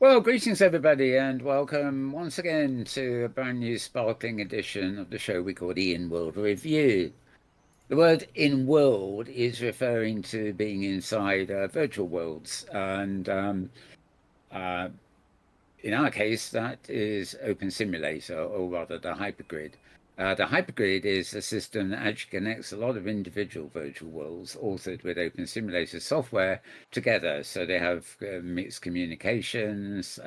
Well, greetings everybody, and welcome once again to a brand new sparkling edition of the show we call the Inworld Review. The word "in-world" is referring to being inside virtual worlds, and uh, in our case, that is Open Simulator, or rather the Hypergrid. The Hypergrid is a system that actually connects a lot of individual virtual worlds authored with Open Simulator software together. So they have mixed communications,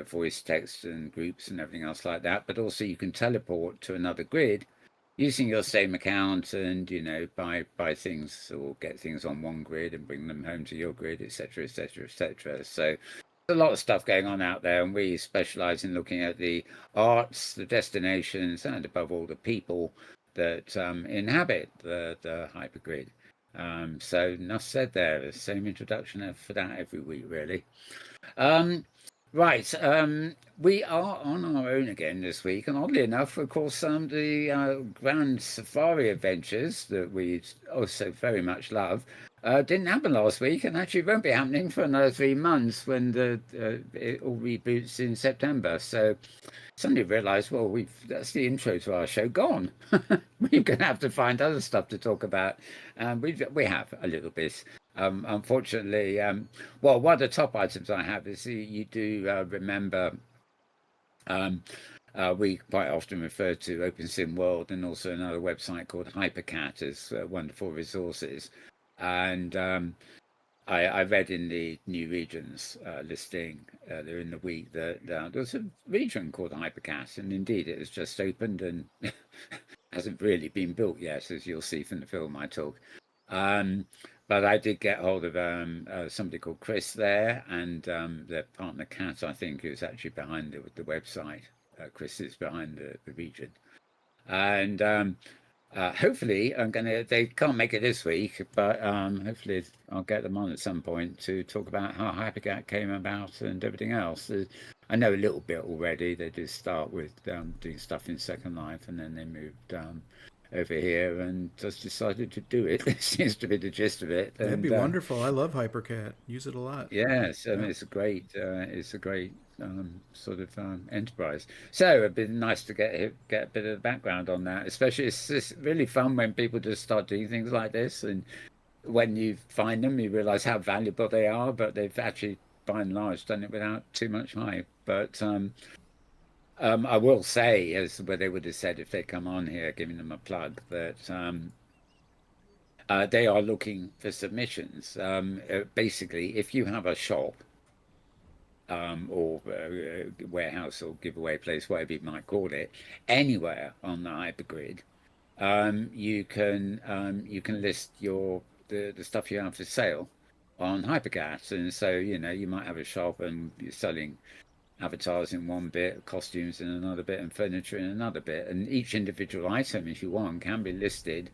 voice, text, and groups and everything else like that. But also you can teleport to another grid using your same account and, buy things or get things on one grid and bring them home to your grid, etc., etc., etc. So a lot of stuff going on out there, and we specialize in looking at the arts, the destinations, and above all, the people that inhabit the hypergrid. So enough said there. The same introduction for that every week, really. Um, right. We are on our own again this week, and oddly enough, of course, the Grand Safari adventures that we also very much love didn't happen last week, and actually won't be happening for another 3 months when it all reboots in September. So suddenly realised, well, that's the intro to our show gone. We're going to have to find other stuff to talk about, and we have a little bit. Unfortunately, well, one of the top items I have is you do remember. Um, we quite often refer to OpenSim World and also another website called Hypercat as wonderful resources. And I read in the new regions listing earlier in the week that there's a region called Hypercat, and indeed it has just opened and hasn't really been built yet, as you'll see from the film I talk. But I did get hold of somebody called Chris there, and their partner Kat, I think, who's actually behind the website. Chris is behind the region, and hopefully they can't make it this week, but hopefully I'll get them on at some point to talk about how Hypercat came about and everything else. I know a little bit already. They did start with doing stuff in Second Life, and then they moved over here and just decided to do it. It seems to be the gist of it. That'd And be wonderful. I love Hypercat. Use it a lot. yes, I Yeah. mean it's a great sort of enterprise. So it'd be nice to get a bit of background on that. Especially it's really fun when people just start doing things like this, and when you find them, you realize how valuable they are. But they've actually, by and large, done it without too much hype. But I will say, as where they would have said if they come on here, giving them a plug, that they are looking for submissions. Basically, if you have a shop or warehouse or giveaway place, whatever you might call it, anywhere on the hypergrid, you can list the stuff you have for sale on Hypercat, and so you might have a shop and you're selling avatars in one bit, costumes in another bit, and furniture in another bit. And each individual item, if you want, can be listed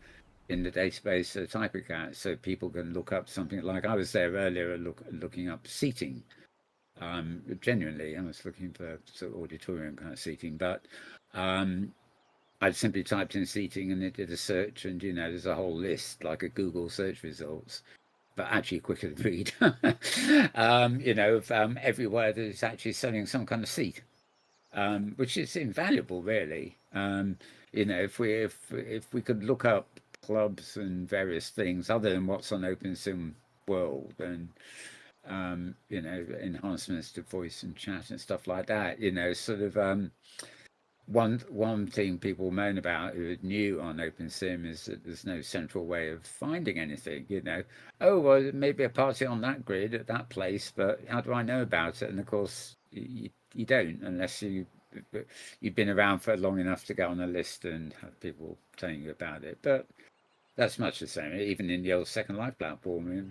in the database of Hypercat, so people can look up something like I was there earlier looking up seating. Genuinely, I was looking for sort of auditorium kind of seating, but I'd simply typed in seating and it did a search, and there's a whole list like a Google search results, but actually quicker to read. Everywhere that it's actually selling some kind of seat, which is invaluable, really. If we could look up clubs and various things other than what's on OpenSim World and enhancements to voice and chat and stuff like that. Sort of one thing people moan about who are new on OpenSim is that there's no central way of finding anything. Oh well, maybe a party on that grid at that place, but how do I know about it? And of course, you don't unless you've been around for long enough to get on a list and have people telling you about it. But that's much the same. Even in the old Second Life platform,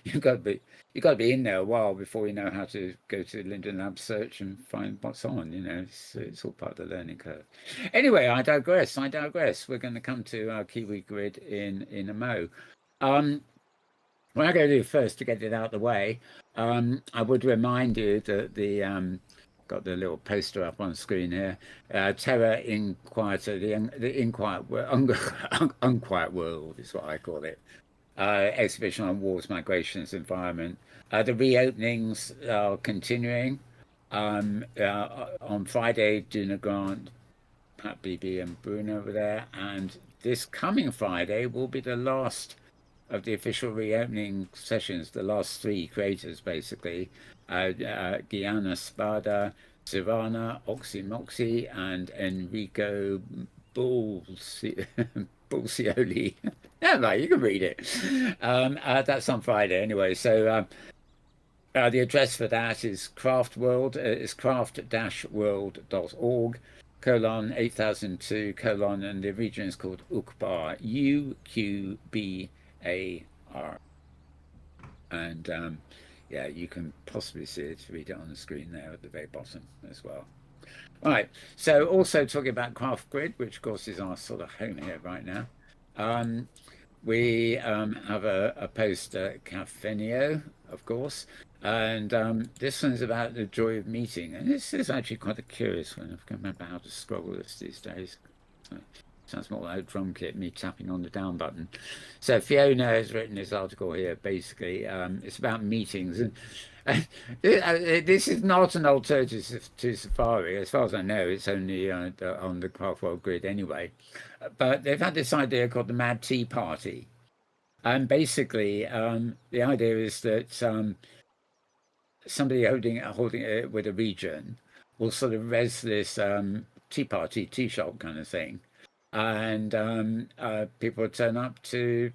you've got to be in there a while before you know how to go to Linden Lab search and find what's on. It's all part of the learning curve. Anyway, I digress. We're going to come to our Kiwi grid in a mo. What I'm going to do first to get it out of the way, I would remind you that got the little poster up on screen here. Terra Inquieter, the unquiet world is what I call it. exhibition on wars, migrations, environment. The reopenings are continuing. On Friday, Duna Grant, Pat Beebe and Bruno were there, and this coming Friday will be the last of the official reopening sessions, the last three creators basically, Gianna Spada, Sivana, Oxy Moxie, and Enrico Bulcioli. Yeah, right, you can read it. That's on Friday anyway. So the address for that is Craft World. It's craft-world.org, colon 8002, colon, and the region is called Uqbar, Uqbar. And yeah, you can possibly see it, read it on the screen there at the very bottom as well. Right, so also talking about Craft Grid, which of course is our sort of home here right now. We have a post at Cafenio, of course, and this one's about the joy of meeting. And this is actually quite a curious one. I can't remember how to scroll this these days. So, sounds more like a drum kit, me tapping on the down button. So Fiona has written this article here. Basically, it's about meetings, and this is not an alternative to Safari. As far as I know, it's only on the Craftworld grid anyway. But they've had this idea called the Mad Tea Party, and basically, the idea is that somebody holding it with a region will sort of res this tea party, tea shop kind of thing, and people turn up to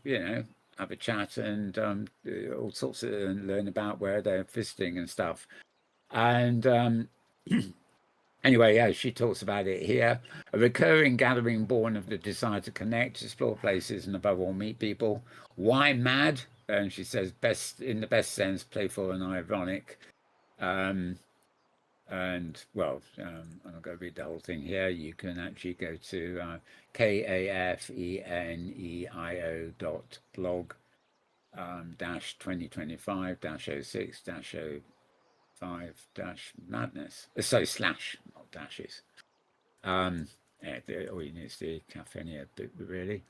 have a chat and all sorts of and learn about where they're visiting and stuff. And anyway, yeah, she talks about it here. A recurring gathering born of the desire to connect, explore places, and above all, meet people. Why mad? And she says, best in the best sense, playful and ironic. And well, I'm not going to read the whole thing here. You can actually go to kafeneo.blog -2025-06-05-madness. So slash, not dashes. All you need is the Cafenio bit, really.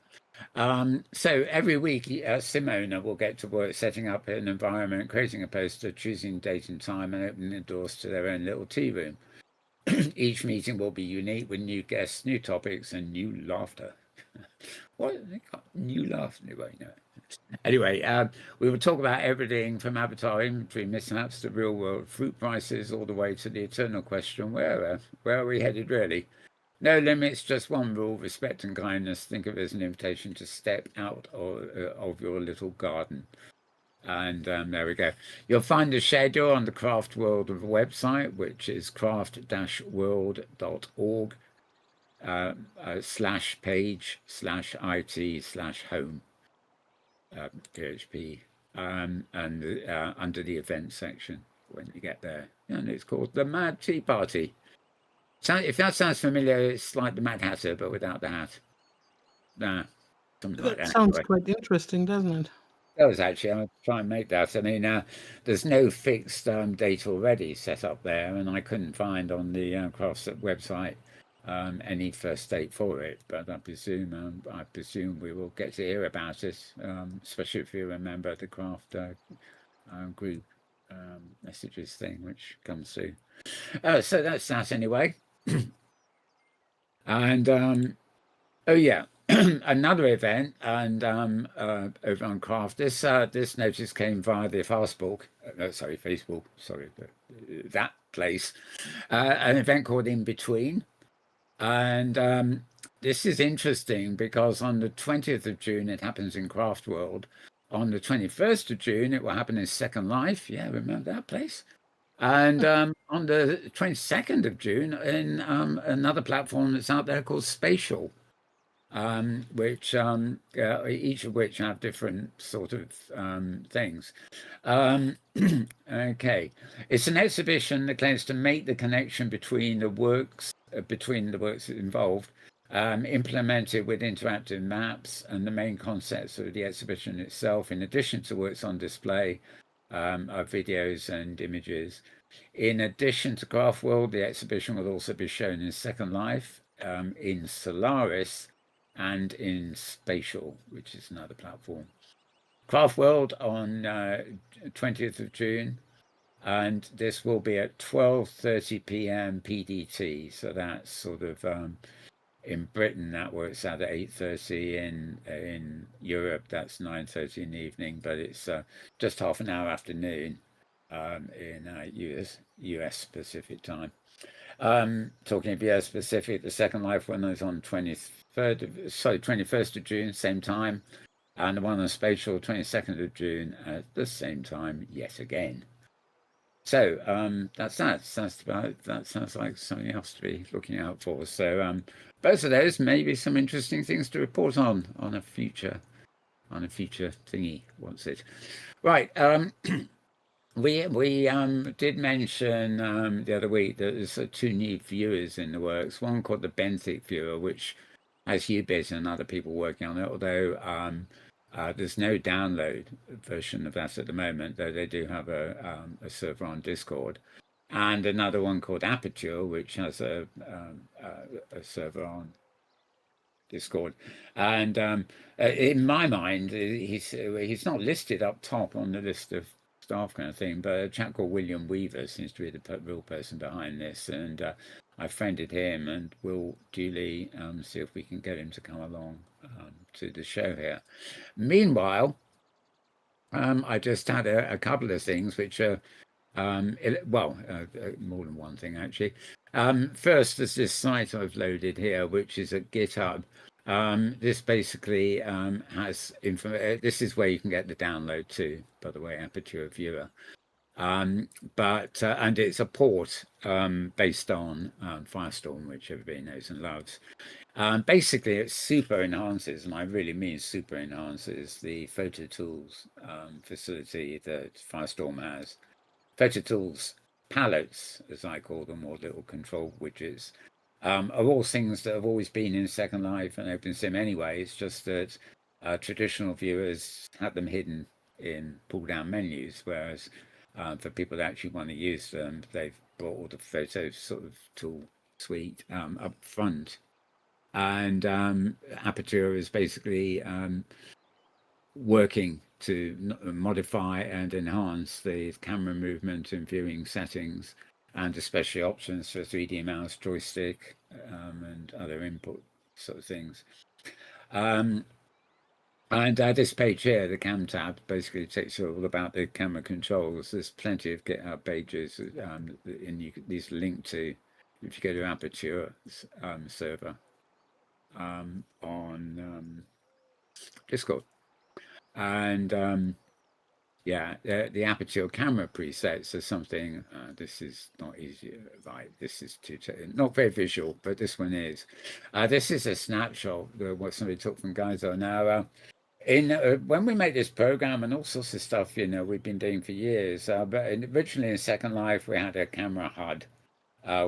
So every week, Simona will get to work setting up an environment, creating a poster, choosing date and time, and opening the doors to their own little tea room. Each meeting will be unique with new guests, new topics, and new laughter. What? New laughter? Anyway, we will talk about everything from avatar inventory mishaps to real world fruit prices, all the way to the eternal question: where are we headed, really? No limits, just one rule: respect and kindness. Think of it as an invitation to step out of your little garden. And there we go. You'll find the schedule on the Craft World website, which is craft-world.org /page/IT/home PHP and under the event section when you get there. And it's called the Mad Tea Party. If that sounds familiar, it's like the Mad Hatter, but without the hat. Something like that. Sounds quite interesting, doesn't it? It does, actually. I'll try and make that. I mean, there's no fixed date already set up there, and I couldn't find on the Crafts website any first date for it. But I presume we will get to hear about it, especially if you remember the Craft group messages thing, which comes through. So that's that anyway. And oh yeah, another event, and over on Craft, this notice came via the Facebook, that place, an event called In Between, and this is interesting because on the 20th of June it happens in Craft World. On the 21st of June it will happen in Second Life. Yeah, remember that place? And on the 22nd of June in another platform that's out there called Spatial, which each of which have different sort of things. Okay, it's an exhibition that claims to make the connection between the works involved, implemented with interactive maps and the main concepts of the exhibition itself, in addition to works on display of videos and images. In addition to Craft World, the exhibition will also be shown in Second Life, in Solaris, and in Spatial, which is another platform. Craft World on 20th of June, and this will be at 12:30 p.m. PDT. So that's sort of in Britain that works out at 8:30. In Europe that's 9:30 in the evening, but it's just half an hour after noon in US Pacific time. Talking of US Pacific, the second live one is on 21st of June, same time, and the one on Spatial 22nd of June at the same time yet again. So that's that. That sounds like something else to be looking out for. So both of those may be some interesting things to report on a future thingy. What's it? Right. We did mention the other week that there's 2 new viewers in the works. One called the benthic viewer, which has Ubit and other people working on it, although there's no download version of that at the moment, though they do have a server on Discord. And another one called Aperture, which has a server on Discord. And in my mind, he's not listed up top on the list of staff kind of thing, but a chap called William Weaver seems to be the real person behind this, and I friended him, and we'll duly see if we can get him to come along to the show here. Meanwhile, I just had a couple of things which are more than one thing actually. First, there's this site I've loaded here, which is at GitHub. This basically has this is where you can get the download too, by the way, Aperture Viewer. And it's a port based on Firestorm, which everybody knows and loves. Basically, it super enhances, and I really mean super enhances, the Photo Tools facility that Firestorm has. Photo Tools palettes, as I call them, or little control widgets, are all things that have always been in Second Life and OpenSim anyway. It's just that traditional viewers had them hidden in pull-down menus, whereas for people that actually want to use them, they've brought all the photo sort of tool suite up front. And Aperture is basically working to modify and enhance the camera movement and viewing settings, and especially options for 3D mouse, joystick, and other input sort of things. And this page here, the Cam tab, basically takes you all about the camera controls. There's plenty of GitHub pages, and these are linked to if you go to Aperture server on Discord. And the Aperture camera presets are something. This is not easy, right? This is not very visual, but this one is. This is a snapshot of what somebody took from Geyser. Now, when we make this program and all sorts of stuff, we've been doing for years. But originally in Second Life, we had a camera HUD,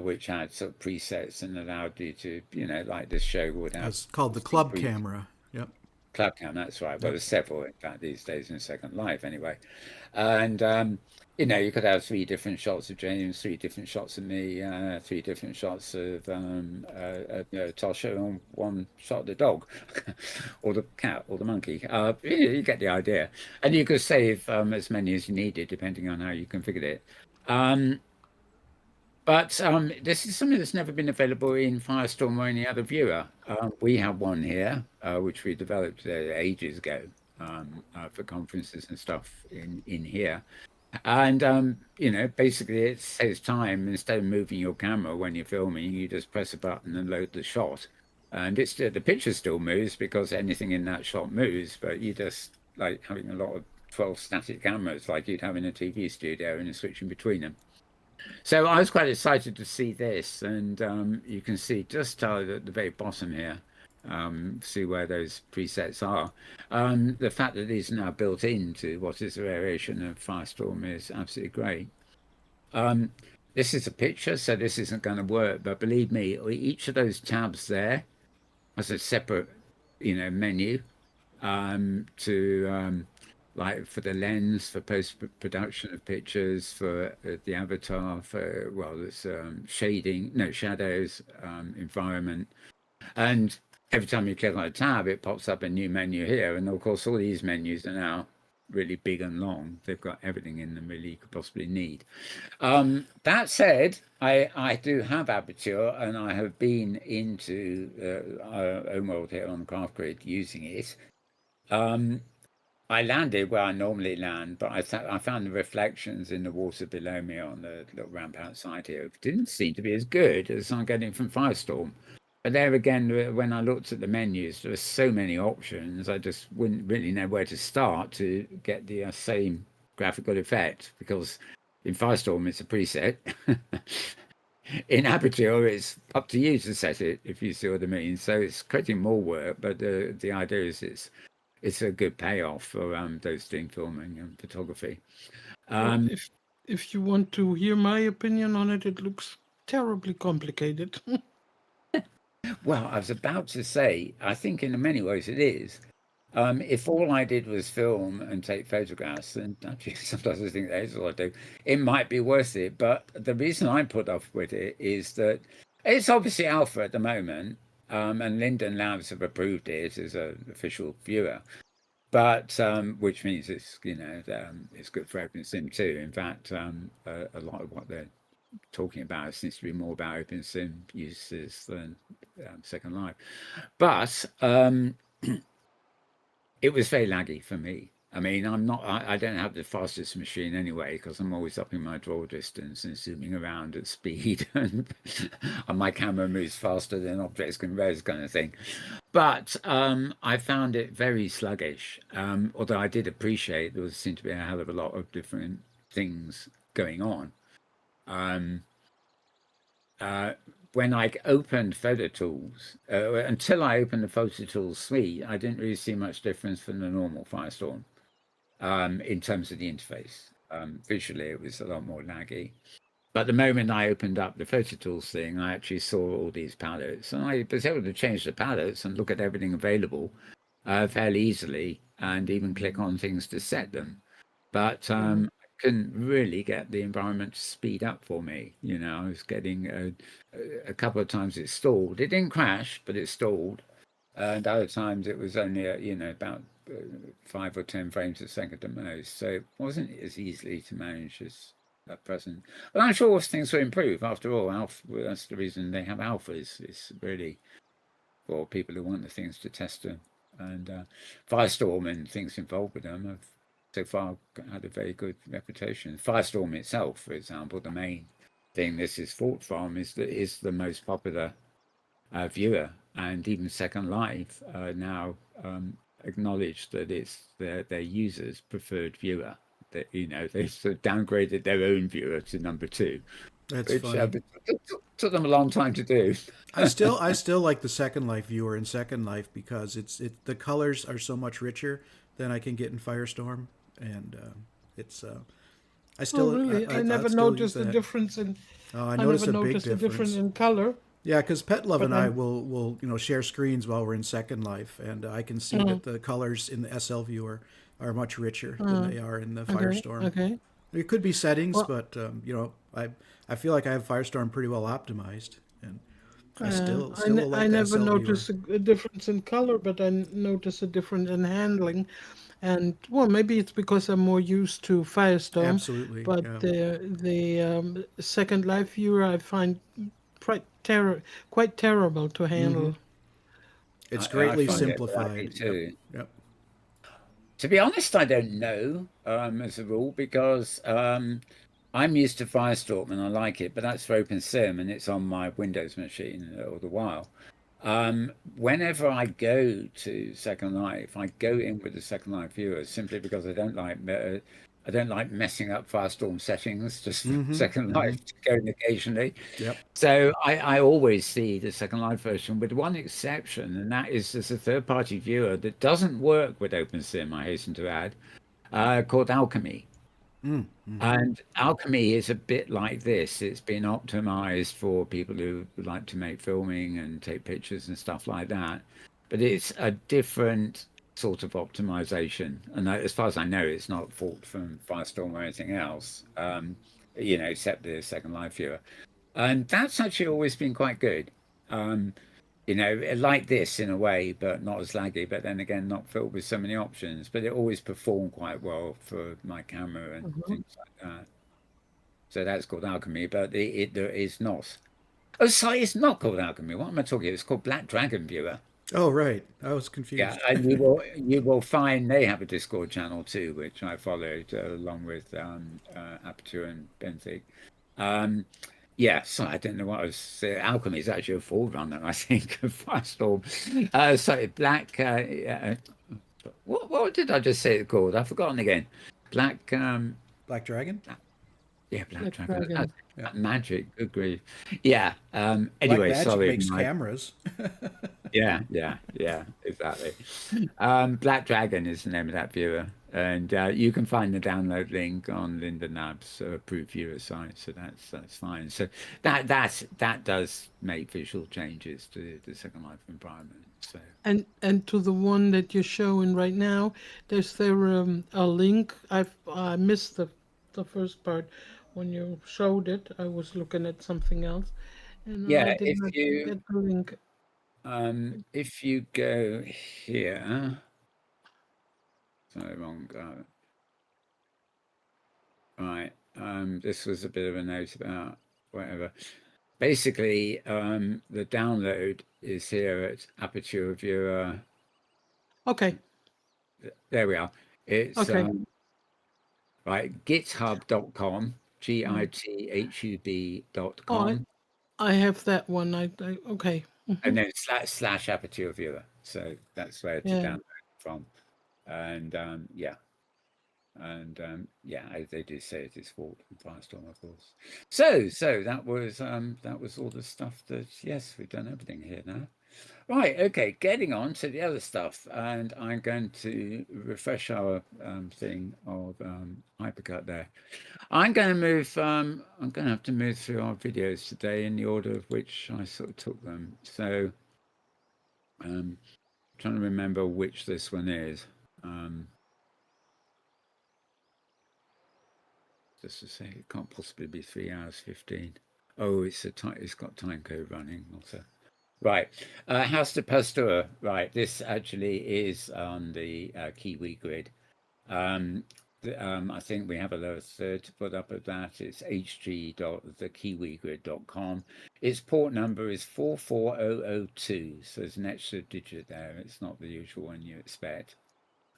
which had sort of presets and allowed you to, like this show would have. It's called the club camera. Yep. Club cam, that's right. Well, there's several in fact these days in Second Life anyway. And you could have 3 different shots of James, 3 different shots of me, 3 different shots of Tosha, and 1 shot of the dog or the cat or the monkey. You get the idea. And you could save as many as you needed depending on how you configured it. But this is something that's never been available in Firestorm or any other viewer. We have one here, which we developed ages ago for conferences and stuff in here. And, basically it saves time. Instead of moving your camera when you're filming, you just press a button and load the shot. And the picture still moves because anything in that shot moves, but you just like having a lot of 12 static cameras like you'd have in a TV studio and switching between them. So I was quite excited to see this, and you can see just at the very bottom here, see where those presets are. The fact that these are now built into what is a variation of Firestorm is absolutely great. This is a picture, so this isn't going to work, but believe me, each of those tabs there has a separate, menu to like for the lens, for post-production of pictures, for the avatar, for, there's shadows, environment. And every time you click on a tab, it pops up a new menu here. And of course, all these menus are now really big and long. They've got everything in them really you could possibly need. That said, I do have Aperture, and I have been into Inworld here on Craft Grid using it. I landed where I normally land, but I found the reflections in the water below me on the little ramp outside here didn't seem to be as good as I'm getting from Firestorm. But there again, when I looked at the menus, there were so many options, I just wouldn't really know where to start to get the same graphical effect, because in Firestorm it's a preset. In Aperture, it's up to you to set it, if you see what I mean. So it's creating more work, but the idea is it's a good payoff for those doing filming and photography. Well, if you want to hear my opinion on it, it looks terribly complicated. Well, I was about to say, I think in many ways it is. If all I did was film and take photographs, and actually sometimes I think that is all I do, it might be worth it. But the reason I'm put off with it is that it's obviously alpha at the moment, and Linden Labs have approved it as an official viewer. But which means it's it's good for OpenSim too. In fact, a lot of what they're talking about seems to be more about OpenSim uses than Second Life. But it was very laggy for me. I mean, I don't have the fastest machine anyway, because I'm always upping my draw distance and zooming around at speed, and my camera moves faster than objects can res, kind of thing. But I found it very sluggish, although I did appreciate there seemed to be a hell of a lot of different things going on. When I opened Photo Tools, until I opened the Photo Tools suite, I didn't really see much difference from the normal Firestorm in terms of the interface. Visually, it was a lot more laggy. But the moment I opened up the Photo Tools thing, I actually saw all these palettes, and I was able to change the palettes and look at everything available fairly easily, and even click on things to set them. But I couldn't really get the environment to speed up for me. I was getting a couple of times it stalled. It didn't crash, but it stalled. And other times it was only about 5 or 10 frames a second at most. So it wasn't as easily to manage as at present. But I'm sure things will improve. After all, that's the reason they have alphas. It's really for people who want the things to test them. And Firestorm and things involved with them have so far had a very good reputation. Firestorm itself, for example, the main thing this is fought from is the most popular viewer, and even Second Life now acknowledge that it's their users' preferred viewer. That they sort of downgraded their own viewer to number 2. That's which funny. took them a long time to do. I still like the Second Life viewer in Second Life because the colors are so much richer than I can get in Firestorm, and it's I still really? I never still noticed use the that. difference in. Oh, I never noticed a big noticed the difference in color. Yeah, because Pet Love But and I then- will share screens while we're in Second Life, and I can see that the colors in the SL viewer are much richer than they are in the Firestorm. Okay. It could be settings, Well- but I feel like I have Firestorm pretty well optimized, and I still I will like the never SL viewer. noticed a difference in color, but I noticed a difference in handling. And well, maybe it's because I'm more used to Firestorm. Absolutely, But yeah. the Second Life viewer I find quite terrible to handle. It's I greatly find it simplified. laggy too. Yep. To be honest, I don't know as a rule, because I'm used to Firestorm and I like it, but that's for OpenSim and it's on my Windows machine all the while. Whenever I go to Second Life, I go in with the Second Life viewer simply because I don't like messing up Firestorm settings just for Second Life to go in occasionally. Yep. So I always see the Second Life version with one exception, and that is there's a third-party viewer that doesn't work with OpenSim, I hasten to add, called Alchemy. And Alchemy is a bit like this. It's been optimized for people who like to make filming and take pictures and stuff like that. But it's a different sort of optimization. And as far as I know, it's not fault from Firestorm or anything else, except the Second Life viewer. And that's actually always been quite good. You know, like this in a way, but not as laggy, but then again, not filled with so many options. But it always performed quite well for my camera and Mhm. things like that. So that's called Alchemy, but there is not. Oh, sorry, it's not called Alchemy. What am I talking about? It's called Black Dragon Viewer. Oh, right. I was Yeah, confused. and you will find they have a Discord channel too, which I followed along with Aperture and Benthic. Um, yeah, so I don't know what I was. Alchemy is actually a forerunner, I think, of Firestorm. So Black. What did I just say it called? I've forgotten again. Black. Black Dragon? Yeah, Black Black Dragon. Dragon. Yeah. Magic. Good grief. Yeah. Black Anyway, Magic sorry, makes Mike. cameras. Yeah, exactly. Black Dragon is the name of that viewer, and you can find the download link on Linda Nab's approved viewer site, so that's fine. So that does make visual changes to the Second Life environment. So And to the one that you're showing right now, there's there a link. I missed the first part when you showed it. I was looking at something else, and I yeah, did not get the link. if you go here, sorry, wrong. Right. This was a bit of a note about whatever. Basically, the download is here at Aperture Viewer. Okay, There we are. It's okay. right, github.com, Oh, github.com, I have that one. Okay. and then slash Aperture Viewer. So that's where to Yeah. download from. And yeah. And yeah, they do say it is fault from Firestorm, of course. So that was all the stuff that yes, we've done everything here now. Right, okay, getting on to the other stuff, and I'm going to refresh our thing of Hypercut there. I'm going to move. I'm going to have to move through our videos today in the order of which I sort of took them. So, trying to remember which this one is. Just to say, it can't possibly be 3 hours 15. Oh, it's got time code running also. Right, House de Pasteur. Right, this actually is on the Kiwi grid. I think we have a lower third to put up at that. It's hg.thekiwigrid.com. Its port number is 44002, so there's an extra digit there. It's not the usual one you expect.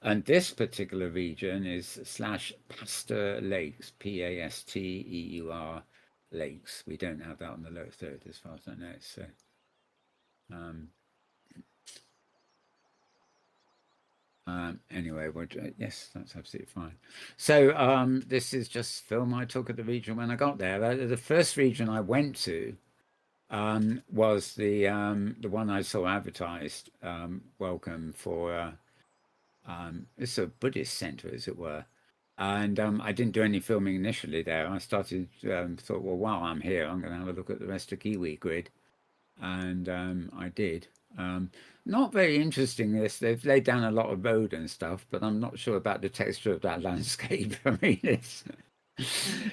And this particular region is /Pasteur Lakes, Pasteur Lakes. We don't have that on the lower third as far as I know. So, anyway, yes, that's absolutely fine. So this is just film I took at the region when I got there. The first region I went to was the one I saw advertised. Welcome for it's a Buddhist center, as it were. And I didn't do any filming initially there. I started thought, well, while I'm here, I'm going to have a look at the rest of Kiwi Grid, and I did. Not very interesting. They've laid down a lot of road and stuff, but I'm not sure about the texture of that landscape. I mean,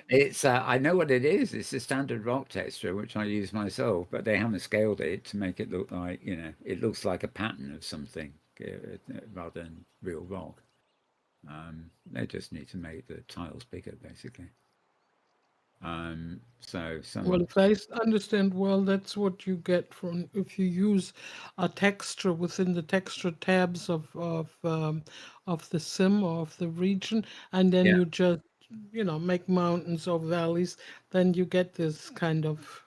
it's I know what it is. It's a standard rock texture, which I use myself, but they haven't scaled it to make it look like, it looks like a pattern of something rather than real rock. They just need to make the tiles bigger, basically. So Well, if I understand well, that's what you get from if you use a texture within the texture tabs of the sim or of the region, and then yeah. you just make mountains or valleys, then you get this kind of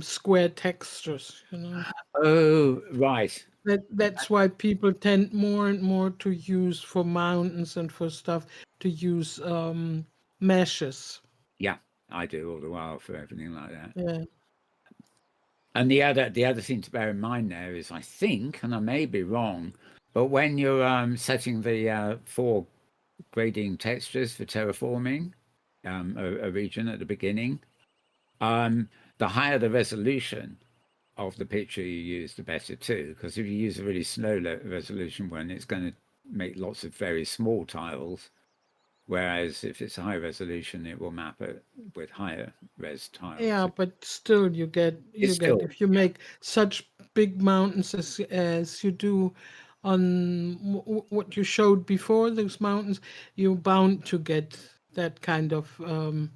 square textures. Oh, right. That's why people tend more and more to use for mountains and for stuff to use meshes. Yeah, I do all the while for everything like that. Yeah. And the other thing to bear in mind there is, I think, and I may be wrong, but when you're setting the 4 grading textures for terraforming a region at the beginning, the higher the resolution of the picture you use, the better too. Because if you use a really slow resolution one, it's going to make lots of very small tiles. Whereas if it's high resolution, it will map it with higher res tiles. Yeah, but still, you get It's still, if you make such big mountains as you do on what you showed before, those mountains, you're bound to get that kind of the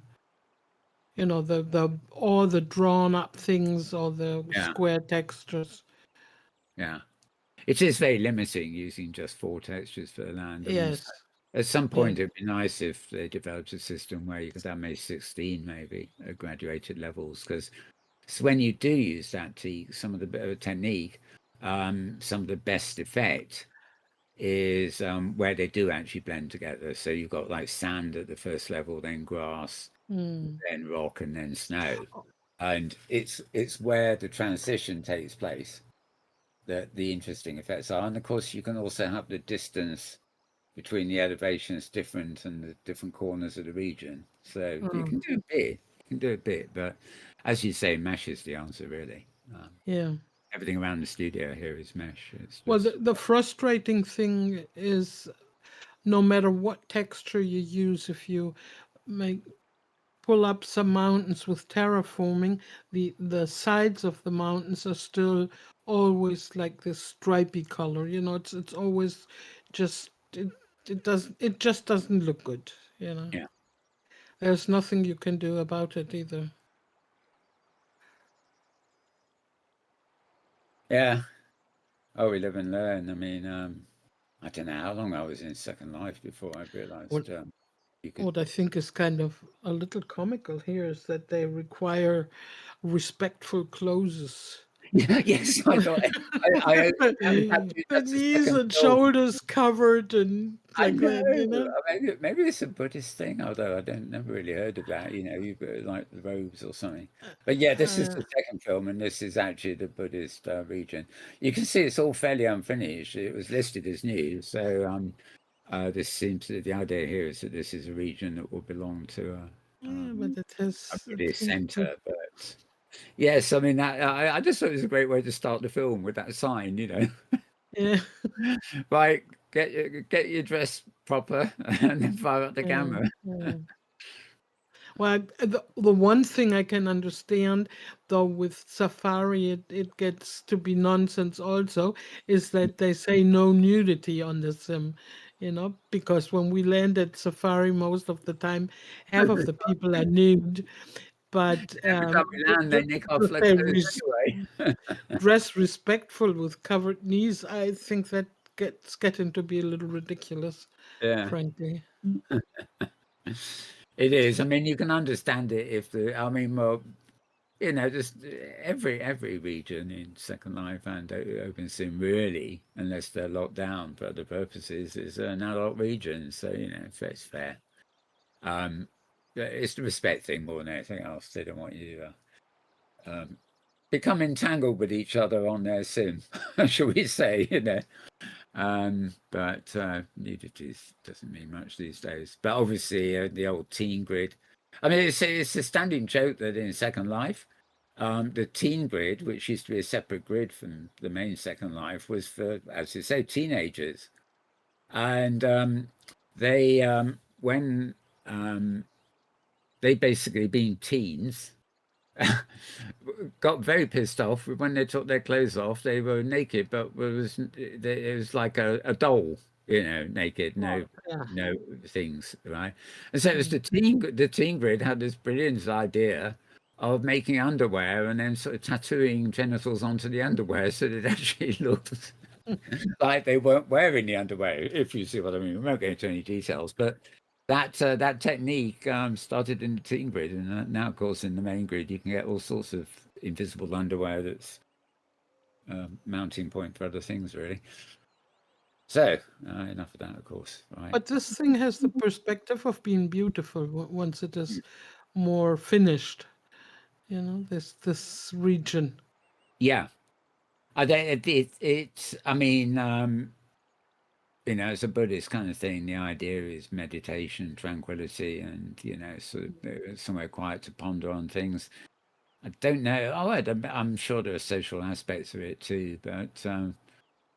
all the drawn up things or the Yeah, square textures. yeah. It is very limiting using just 4 textures for the land. I mean, Yes, at some yes. point it'd be nice if they developed a system where you could have maybe 16 maybe at graduated levels, because when you do use that some of the technique, some of the best effect is where they do actually blend together. So you've got like sand at the first level, then grass, Mm, then rock, and then snow. And it's where the transition takes place that the interesting effects are. And of course, you can also have the distance between the elevations different and the different corners of the region. So you mm, can do a bit, you can do a bit, but as you say, mesh is the answer, really. yeah. Everything around the studio here is mesh. It's Well, just the frustrating thing is no matter what texture you use, if you make pull up some mountains with terraforming, the sides of the mountains are still always like this stripy color. It's always just it just doesn't look good. yeah, There's nothing you can do about it either. yeah. Oh, we live and learn. I mean, I don't know how long I was in Second Life before I What realized you could. what I think is kind of a little comical here is that they require respectful closes. Yes, I thought I had to. The That's the knees second and film. shoulders covered and I like know. that. Maybe it's a Buddhist thing, although I don't never really heard of that. You've got like the robes or something. But yeah, this is Uh, the second film, and this is actually the Buddhist region. You can see it's all fairly unfinished. It was listed as new, so this seems to the idea here is that this is a region that will belong to yeah, but a it Buddhist seems to, center. But yes, I mean that I just thought it was a great way to start the film with that sign. yeah, Right, get your dress proper and then fire up the yeah, camera. yeah. Well, the one thing I can understand, though, with Safari, it gets to be nonsense also, is that they say no nudity on the sim, because when we land at Safari, most of the time, half of the people are nude, but Every time we land, they nick off if their they clothes anyway. dress respectful with covered knees, I think that gets getting to be a little ridiculous, Yeah, frankly. it is. I mean, you can understand it if I mean, well, just every region in Second Life and Open Sim really, unless they're locked down for other purposes, is an adult region. So if it's fair. Um, it's the respect thing more than anything else. They don't want you become entangled with each other on their sim, shall we say? But nudity doesn't mean much these days. But obviously, the old teen grid. I mean, it's a standing joke that in Second Life, the teen grid, which used to be a separate grid from the main Second Life, was for, as you say, teenagers. And they, when they basically being teens, got very pissed off when they took their clothes off. They were naked, but it was like a doll, naked, Yeah. no things, right? And so it was Mm. the teen grid had this brilliant idea of making underwear and then sort of tattooing genitals onto the underwear so that it actually looked like they weren't wearing the underwear, if you see what I mean. We won't go into any details, but that technique started in the teen grid, and now, of course, in the main grid, you can get all sorts of invisible underwear that's mounting point for other things, really. So, enough of that, of course, right? But this thing has the perspective of being beautiful once it is more finished. This region. Yeah, it's. I mean, it's a Buddhist kind of thing. The idea is meditation, tranquility, and sort of somewhere quiet to ponder on things. I don't know. I'm sure there are social aspects of it too, but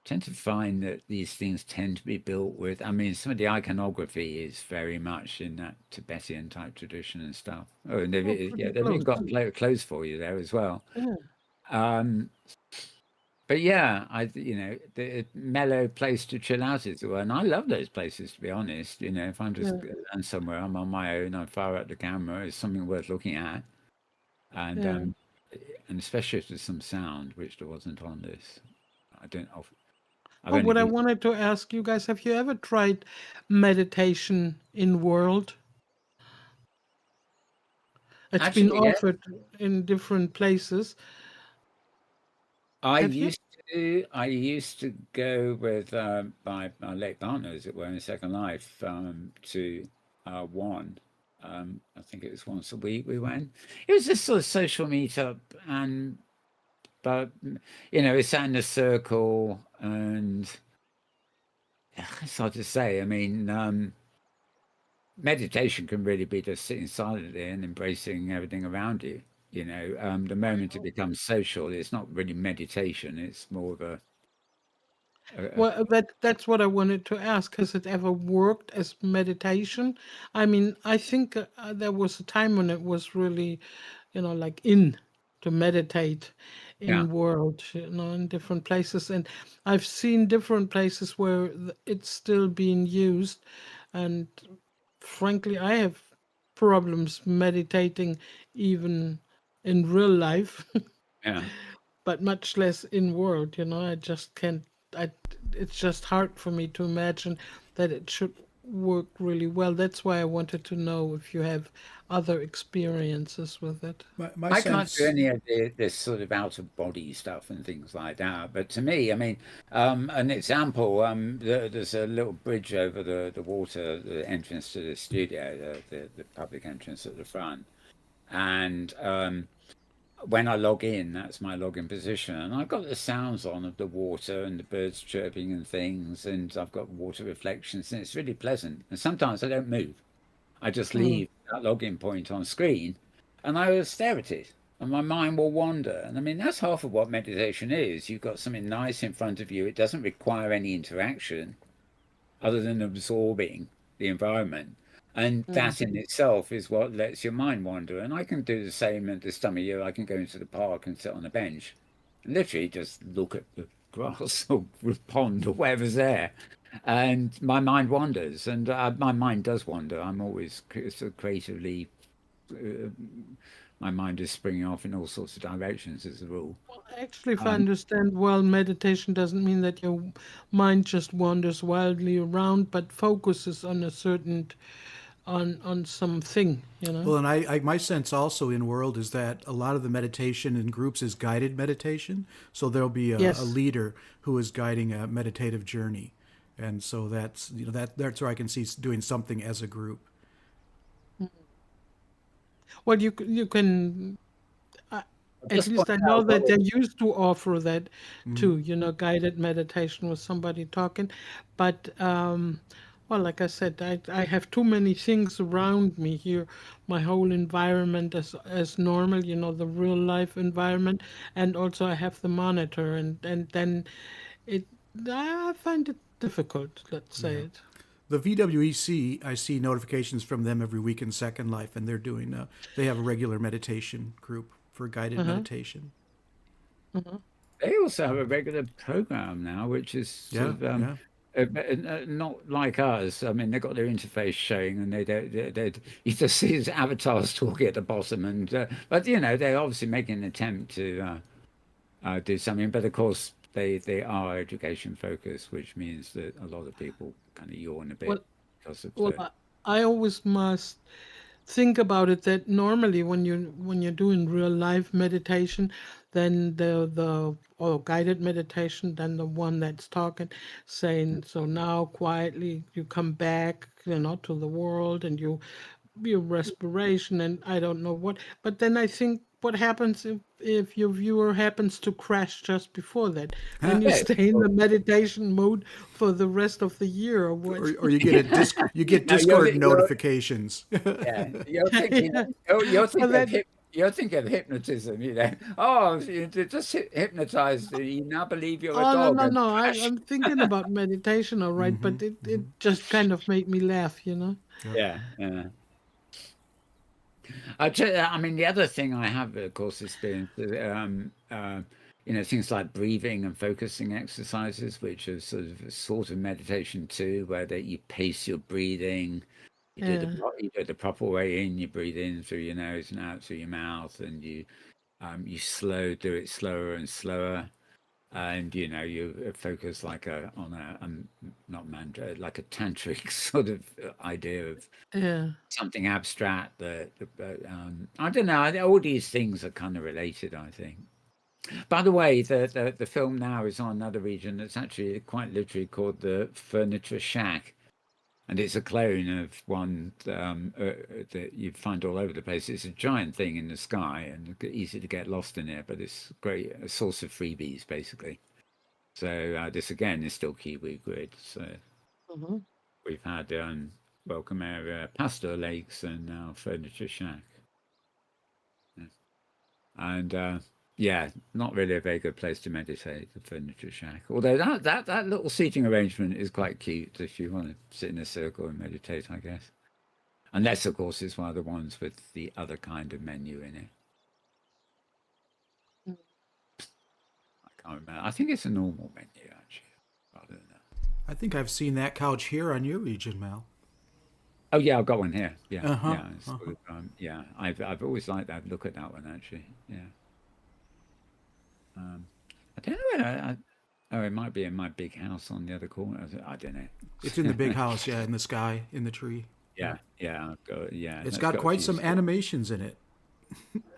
tend to find that these things tend to be built with. I mean, some of the iconography is very much in that Tibetan type tradition and stuff. Oh, and Oh, pretty they've even close. got clothes for you there as well. Yeah. Um, but yeah, the mellow place to chill out is the one. And I love those places, to be honest. If I'm just Yeah, and somewhere, I'm on my own, I fire up the camera, it's something worth looking at, and yeah. especially if there's some sound, which there wasn't on this. I don't. I've Oh, only what I been. wanted to ask you guys, have you ever tried meditation in World? It's been Actually, yeah, offered in different places. I Have you? used I used to go with my late partner, as it were, in Second Life, to one. I think it was once a week we went. It was this sort of social meetup, and but we sat in a circle, and it's hard to say. I mean, meditation can really be just sitting silently and embracing everything around you. The moment it becomes social, it's not really meditation. It's more of a Well, that's what I wanted to ask. Has it ever worked as meditation? I mean, I think there was a time when it was really, like in to meditate yeah. in world, in different places. And I've seen different places where it's still being used. And frankly, I have problems meditating even in real life. Yeah. But much less in world. I just can't. I it's just hard for me to imagine that it should work really well. That's why I wanted to know if you have other experiences with it. My I can't do sense. any of this sort of out of body stuff and things like that. But to me, I mean, an example, there's a little bridge over the water, the entrance to the studio, the public entrance at the front. And when I log in, that's my login position. And I've got the sounds on of the water and the birds chirping and things. And I've got water reflections, and it's really pleasant. And sometimes I don't move. I just Mm. leave that login point on screen and I will stare at it and my mind will wander. And I mean, that's half of what meditation is. You've got something nice in front of you. It doesn't require any interaction other than absorbing the environment. And Mm. that in itself is what lets your mind wander. And I can do the same at this time of year. I can go into the park and sit on a bench and literally just look at the grass or pond or whatever's there, and my mind wanders, and my mind does wander. I'm always sort of creatively, uh, my mind is springing off in all sorts of directions as a rule. Actually, if I Um, understand well, meditation doesn't mean that your mind just wanders wildly around, but focuses on a certain on something. Well, and my sense also in world is that a lot of the meditation in groups is guided meditation. So there'll be a Yes. leader who is guiding a meditative journey, and so that's where I can see doing something as a group. Well, you can. Uh, I'll at just least point I know out that what. they used to offer that Mhm. too. Guided meditation with somebody talking, but well, like I said, I have too many things around me here. My whole environment as normal. The real life environment, and also I have the monitor, and then it I find it difficult. Let's say Yeah. it. The VWEC, I see notifications from them every week in Second Life, and they have a regular meditation group for guided Uh huh. meditation. Uh-huh. They also have a regular program now, which is sort Yeah, of yeah. not like us. I mean, they've got their interface showing, and you just see his avatars talking at the bottom, and but they're obviously making an attempt to do something. But of course, they are education focused, which means that a lot of people kind of yawn a Well, bit because of well, the I always must think about it that normally when you're doing real life meditation, then the or guided meditation, then the one that's talking, saying, so now quietly you come back, to the world, and your respiration, and I don't know what. But then I think, what happens if your viewer happens to crash just before that? Then you yeah. stay in the meditation mode for the rest of the year, or what? Or you get you get Now Discord notifications. yeah, you're thinking Yeah. you're Well, thinking of you're thinking of hypnotism. Oh, you're just hypnotized. You now believe you're a Oh, no, dog no, and no. crash. I'm thinking about meditation, all right, Hmm. but it, Hmm. it just kind of made me laugh. Yep. Yeah, yeah. I mean, the other thing I have, of course, experienced, things like breathing and focusing exercises, which are sort of meditation too, where that you pace your breathing. Yeah. You do it the proper way in. You breathe in through your nose and out through your mouth, and you do it slower and slower, and you focus like on not mantra, like a tantric sort of idea of Yeah. something abstract that I don't know. All these things are kind of related, I think. By the way, the film now is on another region that's actually quite literally called the Furniture Shack, and it's a clone of one that you find all over the place. It's a giant thing in the sky and easy to get lost in it, but it's great, a source of freebies basically. So this again is still Kiwi Grid. So Hmm. we've had Welcome Area, Pastor Lakes, and now Furniture Shack. Yeah. And yeah, not really a very good place to meditate, the Furniture Shack. Although that little seating arrangement is quite cute if you want to sit in a circle and meditate, I guess. Unless, of course, it's one of the ones with the other kind of menu in it. I can't remember. I think it's a normal menu, actually, rather than that. I think I've seen that couch here on your region, Mal. Oh yeah, I've got one here. Yeah, Uh huh. yeah, it's sort of, yeah. I've always liked that look at that one actually. Yeah. Um, I don't know whether oh, it might be in my big house on the other corner. I don't It's in the big know. house, yeah, in the sky, in the tree. Yeah. Yeah, It's that's got got a quite few some stories. animations in it.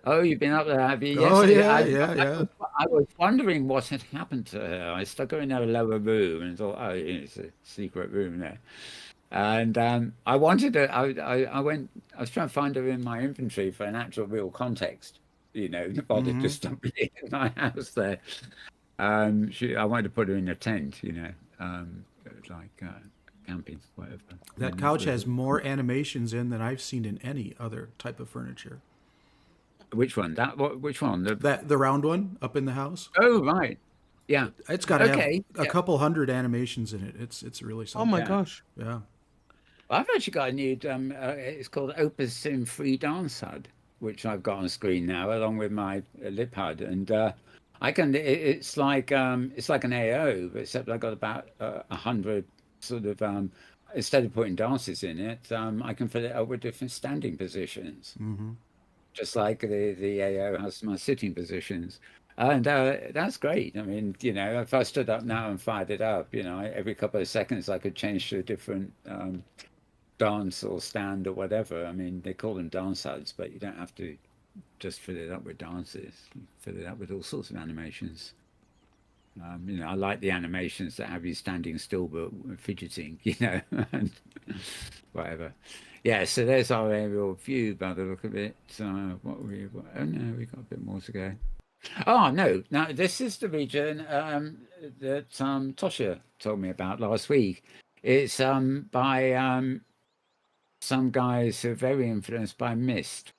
Oh, you've been up there, have you? Oh Yes, yeah, yeah, yeah. I was wondering what had happened to her. I stuck her in a lower room and thought, oh, it's a secret room there. And I wanted to. I went. I was trying to find her in my inventory for an actual real context. Rather Mm-hmm. just stumbling in my house there. I wanted to put her in a tent. Like camping, whatever. That couch has more animations in than I've seen in any other type of furniture. Which one? Which one? The round one up in the house. Oh, right. Yeah. It's got to have Okay. a Yeah. couple hundred animations in it. It's really Oh my something. Yeah. gosh. Yeah. I've actually got a new. It's called Opus Sim Free Dance HUD, which I've got on screen now, along with my lip HUD, and I can. It's like an AO, but except I got about 100 sort of. Instead of putting dances in it, I can fill it up with different standing positions, Mm-hmm. just like the AO has my sitting positions. And that's great. I mean, if I stood up now and fired it up, every couple of seconds I could change to a different dance or stand or whatever. I mean, they call them dance HUDs, but you don't have to just fill it up with dances. You fill it up with all sorts of animations. I like the animations that have you standing still but fidgeting, and whatever. Yeah, so there's our aerial view by the look of it. Oh no, we got a bit more to go. Oh no, now this is the region that Tosha told me about last week. It's by some guys who are very influenced by mist.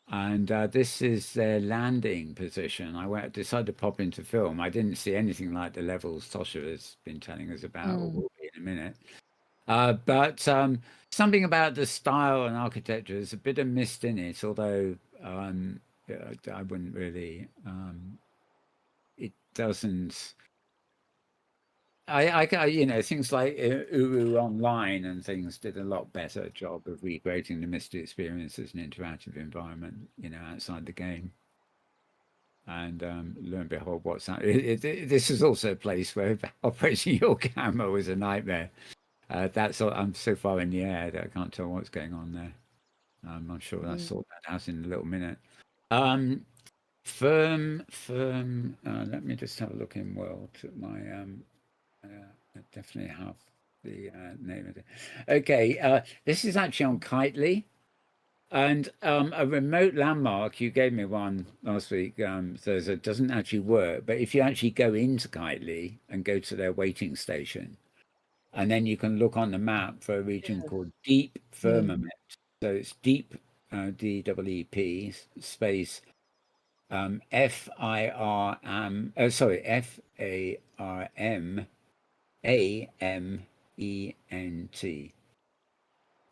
And this is their landing position. Decided to pop into film. I didn't see anything like the levels Tosha has been telling us about, or Mm. will be in a minute. But something about the style and architecture, there's a bit of mist in it, although I wouldn't really, it doesn't. Things like Uru Online and things did a lot better job of recreating the Misty experience as an interactive environment, outside the game. And lo and behold, what's that? This is also a place where operating your camera was a nightmare. I'm so far in the air that I can't tell what's going on there. I'm sure I'll sort that out in a little minute. Firm. Let me just have a look in World at my. I definitely have the name of it. Okay, this is actually on Kitely, and a remote landmark. You gave me one last week, Thursday. Doesn't actually work, but if you actually go into Kitely and go to their waiting station, and then you can look on the map for a region called Deep Mm. Firmament. So it's Deep, DEEP space FARM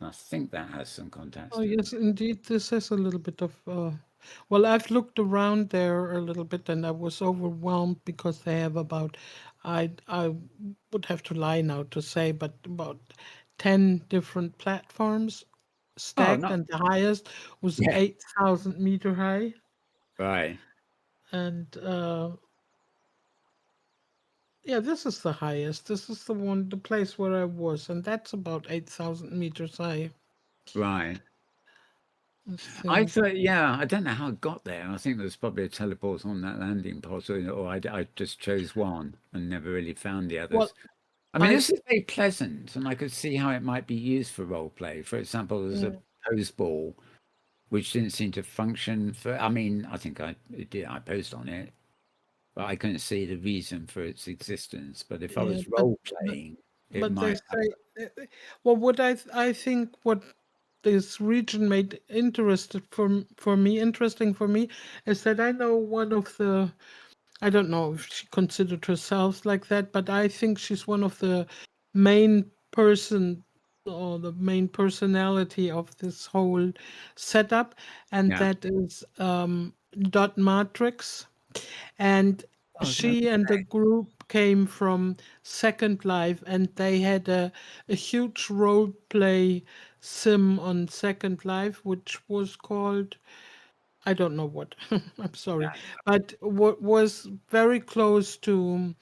I think that has some context Oh to it. yes, indeed. This has a little bit of Well, I've looked around there a little bit and I was overwhelmed because they have about, I would have to lie now to say, but about 10 different platforms Oh, stacked, not and the highest was yeah. 8,000-meter high. Right. And yeah, this is the highest. This is the one, the place where I was, and that's about 8,000 meters high. Right. This I thing. thought, yeah, I don't know how it got there. I think there was probably a teleport on that landing pod, or I just chose one and never really found the Well, others. I mean, I this is very pleasant, and I could see how it might be used for role play. For example, there's a mm, pose ball, which didn't seem to function for. I mean, I think it did. I posed on it, but I couldn't see the reason for its existence. But if I yeah, was but role but playing, it but they might have. say, well, what I think what this region made interested for me interesting for me is that I know one of the, I don't know if she considered herself like that, but I think she's one of the main person or the main personality of this whole setup, and Yeah. that is Dot Matrix. And Oh, she and the group came from Second Life, and they had a huge role play sim on Second Life, which was called, I don't know what. I'm sorry, but what was very close to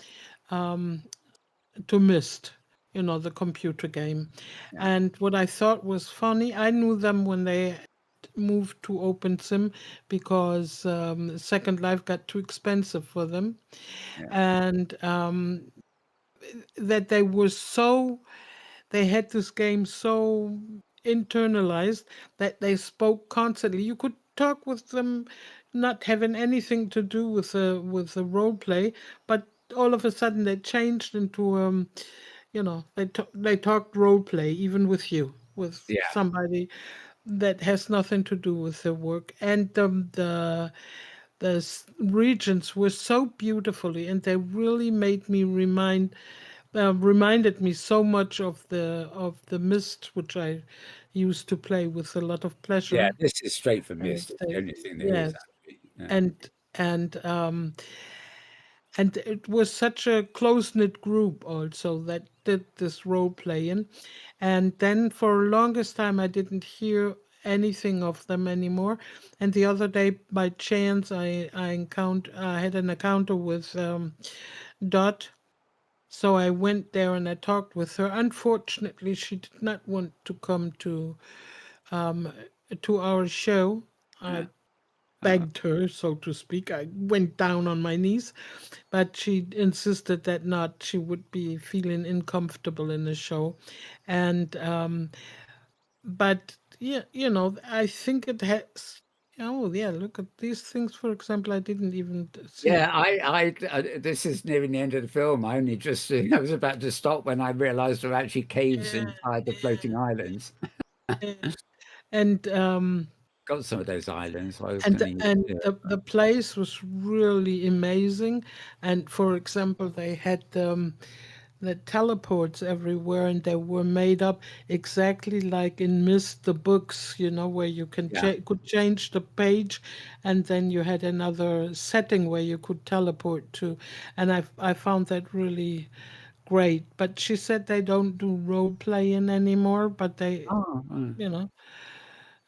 Myst, the computer game. yeah. And what I thought was funny, I knew them when they moved to OpenSim because Second Life got too expensive for them, Yeah. and that they were so, they had this game so internalized that they spoke constantly. You could talk with them, not having anything to do with the role play, but all of a sudden they changed into they talked role play even with you, with Yeah. somebody that has nothing to do with the work. And the regions were so beautifully, and they really made me reminded me so much of the Mist, which I used to play with a lot of Yeah. pleasure. This is straight from And Mist. It's the only thing there is yes, actually. Yeah. and and um, and it was such a close knit group also that did this role playing. And then for longest time I didn't hear anything of them anymore. And the other day, by chance, I had an encounter with Dot. So I went there and I talked with her. Unfortunately, she did not want to come to our show. I Yeah. begged her, so to speak. I went down on my knees, but she insisted that not. She would be feeling uncomfortable in the show, and but yeah, I think it has. Oh yeah, look at these things. For example, I didn't even see. Yeah, this is nearing the end of the film. I only just, I was about to stop when I realized there are actually caves Yeah, inside the floating islands. yeah. And Got some of those islands. I was and going the, to use and it. the place was really amazing. And for example, they had the teleports everywhere, and they were made up exactly like in Myst the books, where you Yeah. could change the page, and then you had another setting where you could teleport to. And I found that really great. But she said they don't do role playing anymore, but they, Oh, you know,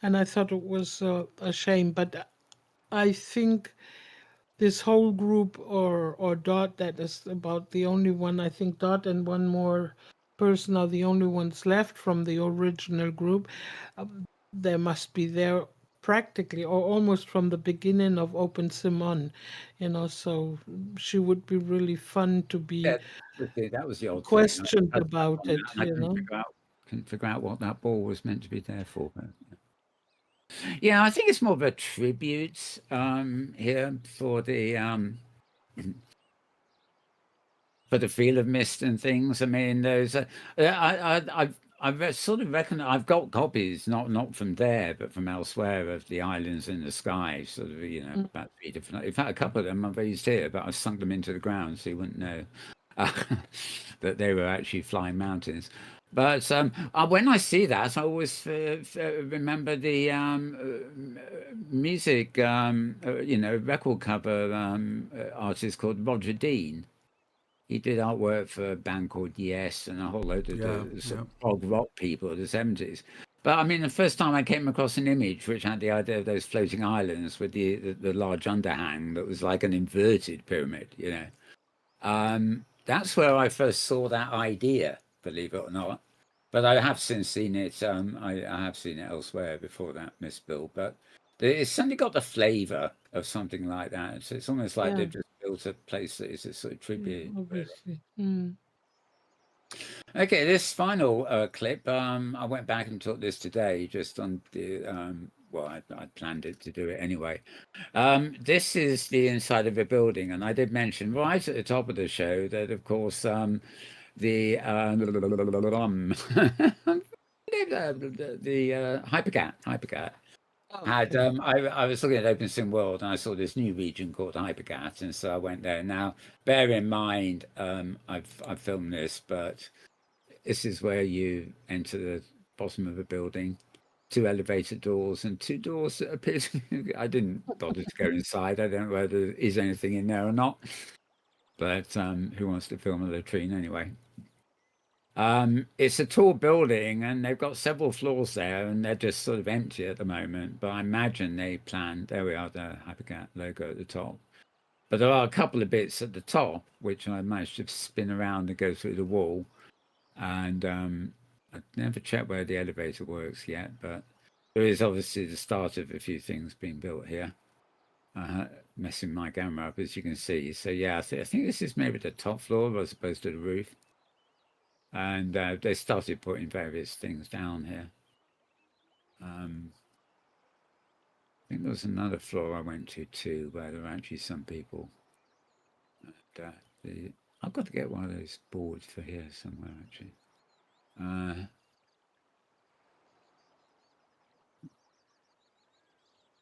and I thought it was a shame. But I think this whole group, or Dot, that is about the only one, I think Dot and one more person are the only ones left from the original group. They must be there practically or almost from the beginning of OpenSim on, so she would be really fun to yeah. be That was the old thing. questioned I had that about one, it, and I couldn't figure out what that ball was meant to be there for. But yeah, I think it's more of a tribute here for the feel of Mist and things. I mean, there's I've sort of reckon I've got copies, not from there, but from elsewhere, of the islands in the sky. Sort of, Mm. about three different. In fact, a couple of them I've raised here, but I've sunk them into the ground so you wouldn't know uh, that they were actually flying mountains. But when I see that, I always remember the music, record cover artist called Roger Dean. He did artwork for a band called Yes and a whole load of Yeah, the sort yeah. of prog rock people of the 70s. But I mean, the first time I came across an image which had the idea of those floating islands with the large underhang that was like an inverted pyramid. That's where I first saw that idea, believe it or not. But I have since seen it. I have seen it elsewhere before that misbuilt. But it's certainly got the flavour of something like that. So it's almost like Yeah, they've just built a place that is a sort of yeah, tribute. Really. obviously. Mm. Okay, this final clip. I went back and took this today, just on the. Well, I planned it to do it anyway. This is the inside of a building, and I did mention right at the top of the show that, of course, the Hypercat had Okay. I was looking at World and I saw this new region called Hypercat, and so I went there. Now, bear in mind, I've filmed this, but this is where you enter the bottom of a building, two elevator doors and two doors that appear to I didn't bother to go inside. I don't know whether there is anything in there or not, but who wants to film a latrine anyway? It's a tall building and they've got several floors there and they're just sort of empty at the moment. But I imagine they planned, there we are, the Hypercat logo at the top. But there are a couple of bits at the top which I managed to spin around and go through the wall. And I've never checked where the elevator works yet, but there is obviously the start of a few things being built here. Messing my camera up, as you can see. So yeah, I think this is maybe the top floor as opposed to the roof. And they started putting various things down here. I think there was another floor I went to too, where there were actually some people. And, I've got to get one of those boards for here somewhere, actually.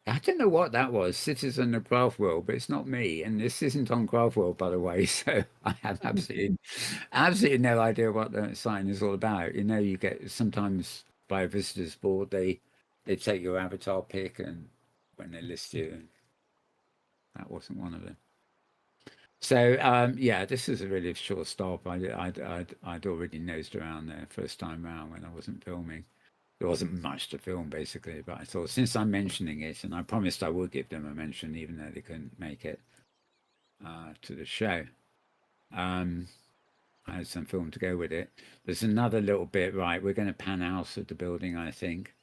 I don't know what that was, Citizen of Craftworld, but it's not me. And this isn't on Craftworld, by the way. So I have absolutely no idea what the sign is all about. You get sometimes by a visitor's board, they take your avatar pic and when they list you, and that wasn't one of them. So yeah, this is a really short stop. I'd already nosed around there first time round when I wasn't filming. There wasn't much to film basically, but I thought since I'm mentioning it, and I promised I would give them a mention even though they couldn't make it to the show. I had some film to go with it. There's another little bit, right? We're going to pan out of the building, I think.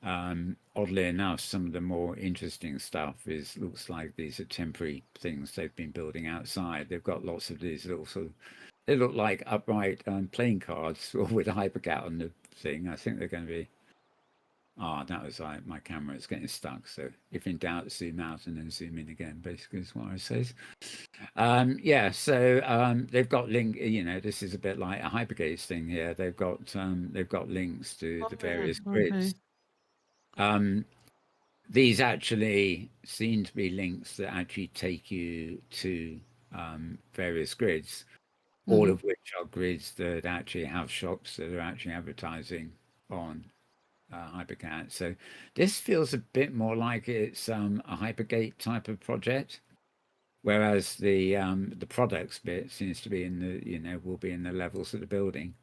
Oddly enough, some of the more interesting stuff looks like these are temporary things they've been building outside. They've got lots of these little sort of, they look like upright playing cards with a Hypercat on the thing. I think they're going to be, that was my camera is getting stuck. So if in doubt, zoom out and then zoom in again, basically is what I say. Yeah, so they've got link, this is a bit like a Hypergate thing here. They've got links to the various grids. These actually seem to be links that actually take you to various grids, all of which are grids that actually have shops that are actually advertising on Hypercat. So this feels a bit more like it's a Hypergate type of project, whereas the products bit seems to be in the will be in the levels of the building.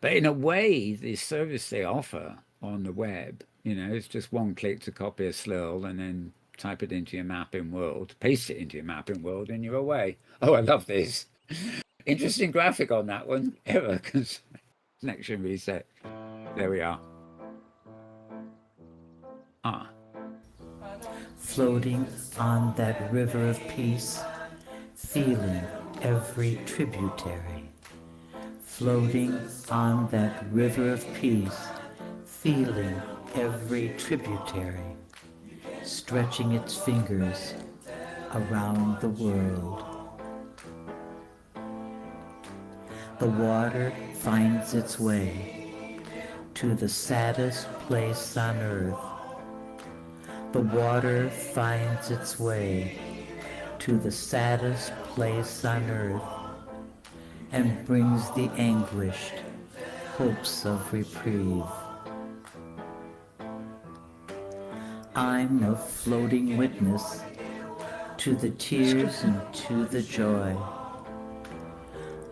But in a way, the service they offer on the web, it's just one click to copy a slurl and then type it into your map in World, paste it into your map in World, and you're away. Oh, I love this. Interesting graphic on that one. Error connection reset. There we are. Floating on that river of peace, feeling every tributary. Floating on that river of peace, feeling every tributary, stretching its fingers around the world. The water finds its way to the saddest place on earth. The water finds its way to the saddest place on earth and brings the anguished hopes of reprieve. I'm a floating witness to the tears and to the joy.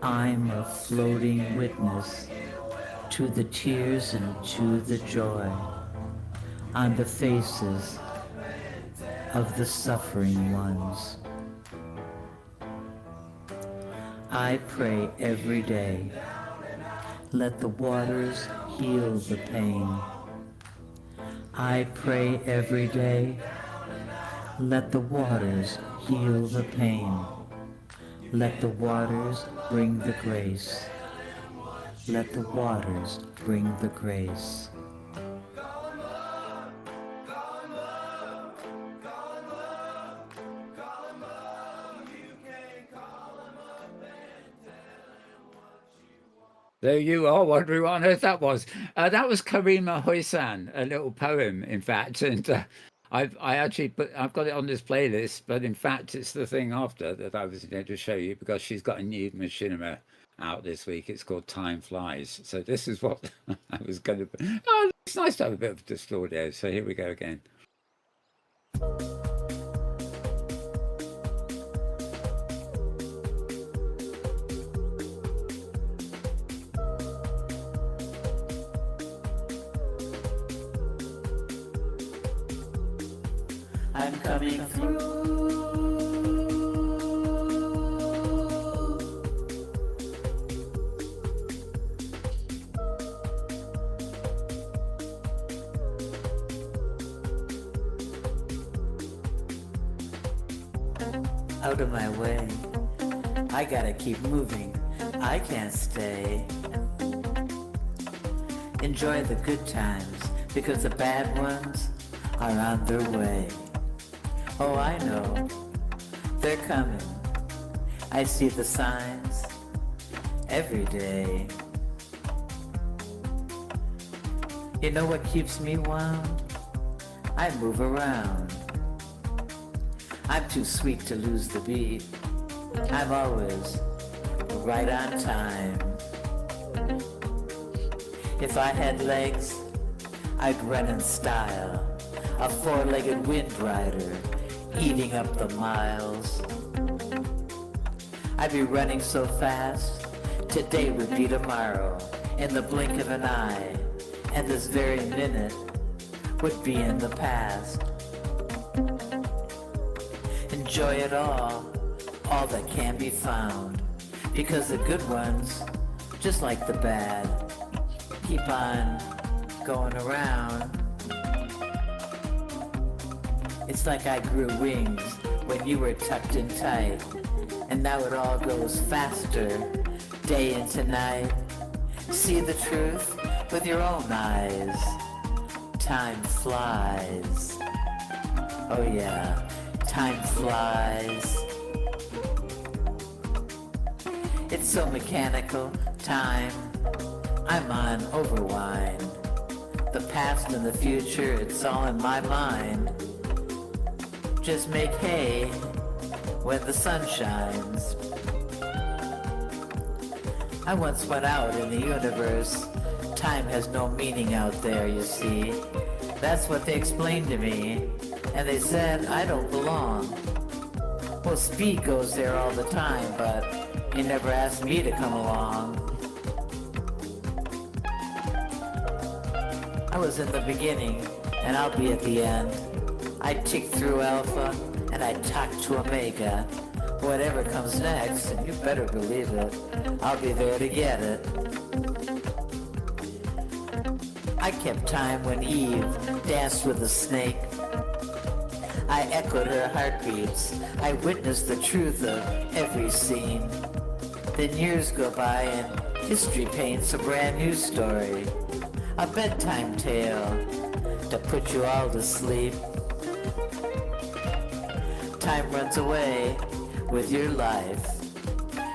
I'm a floating witness to the tears and to the joy on the faces of the suffering ones. I pray every day, let the waters heal the pain. I pray every day, let the waters heal the pain. Let the waters bring the grace. Let the waters bring the grace. There you are, wondering what on earth that was. That was Karima Hoysan, a little poem, in fact. And I've got it on this playlist, but in fact, it's the thing after that I was going to show you because she's got a new machinima out this week. It's called Time Flies. So this is what I was going to. Oh, it's nice to have a bit of just audio. So here we go again. I'm coming through. Out of my way. I gotta keep moving. I can't stay. Enjoy the good times because the bad ones are on their way. Oh, I know. They're coming. I see the signs every day. You know what keeps me wound? I move around. I'm too sweet to lose the beat. I'm always right on time. If I had legs, I'd run in style. A four-legged wind rider, eating up the miles. I'd be running so fast, today would be tomorrow, in the blink of an eye, and this very minute would be in the past. Enjoy it all that can be found, because the good ones, just like the bad, keep on going around. It's like I grew wings when you were tucked in tight, and now it all goes faster, day into night. See the truth with your own eyes. Time flies. Oh yeah, time flies. It's so mechanical, time. I'm on overwind. The past and the future, it's all in my mind. Just make hay when the sun shines. I once went out in the universe. Time has no meaning out there, you see. That's what they explained to me. And they said I don't belong. Well, Speed goes there all the time, but he never asked me to come along. I was in the beginning, and I'll be at the end. I tick through Alpha, and I talk to Omega. Whatever comes next, and you better believe it, I'll be there to get it. I kept time when Eve danced with the snake. I echoed her heartbeats. I witnessed the truth of every scene. Then years go by and history paints a brand new story. A bedtime tale to put you all to sleep. Time runs away with your life,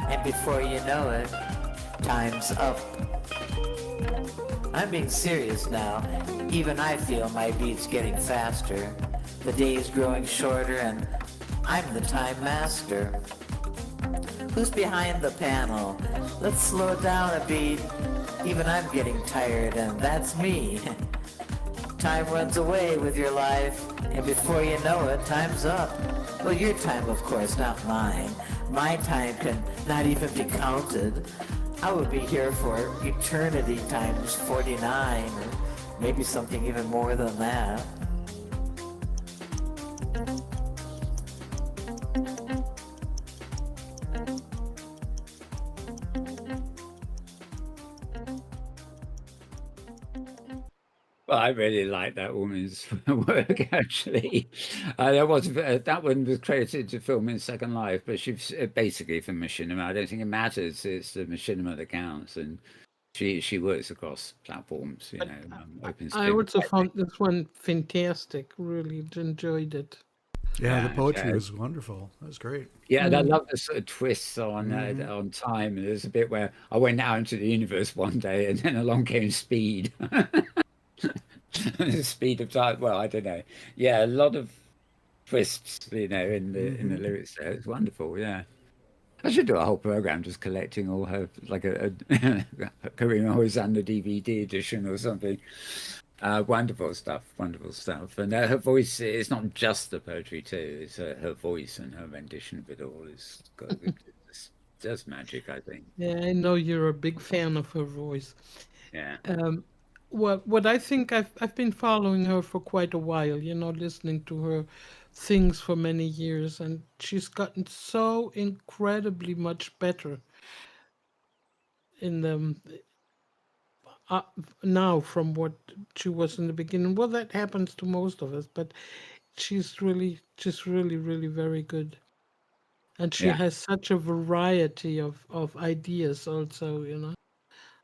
and before you know it, time's up. I'm being serious now. Even I feel my beats getting faster. The days growing shorter, and I'm the time master. Who's behind the panel? Let's slow down a beat. Even I'm getting tired, and that's me. Time runs away with your life, and before you know it, time's up. Well, your time, of course, not mine. My time can not even be counted. I would be here for eternity times 49, or maybe something even more than that. Well, I really like that woman's work, actually. That one was credited to film in Second Life, but she's basically from Machinima. I don't think it matters. It's the Machinima that counts, and she works across platforms, open I screen. also found this one fantastic. Really enjoyed it. Yeah, the Yeah, poetry yeah. was wonderful. That was great. Yeah, and I love the sort of twists on time. And there's a bit where I went out into the universe one day, and then along came Speed. The speed of time. Well, I don't know. Yeah, a lot of twists, in the lyrics there. It's wonderful. Yeah, I should do a whole program just collecting all her, like a Karima Hosanna DVD edition or something. Wonderful stuff. Wonderful stuff. And her voice is not just the poetry too. It's her voice and her rendition of it all is it's just magic, I think. Yeah, I know you're a big fan of her voice. Yeah. What I think I've been following her for quite a while, listening to her things for many years, and she's gotten so incredibly much better in the now from what she was in the beginning. Well, that happens to most of us, but she's really, just really, really very good. And she Yeah. has such a variety of ideas also.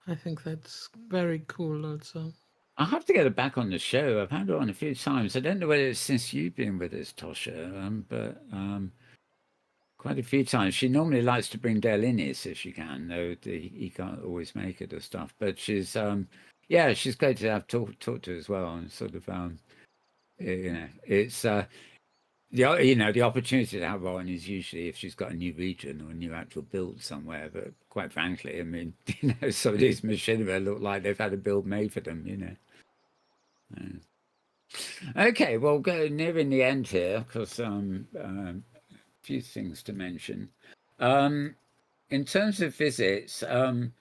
I think that's very cool also. I'll have to get her back on the show. I've had her on a few times. I don't know whether it's since you've been with us, Tosha, but quite a few times. She normally likes to bring Dale Innes if she can, though he can't always make it or stuff. But she's she's great to have talk to as well, and sort of it's the opportunity to have her on is usually if she's got a new region or a new actual build somewhere. But quite frankly, I mean, some of these Machinima look like they've had a build made for them. Okay, well, nearing the end here because a few things to mention. In terms of visits, I'm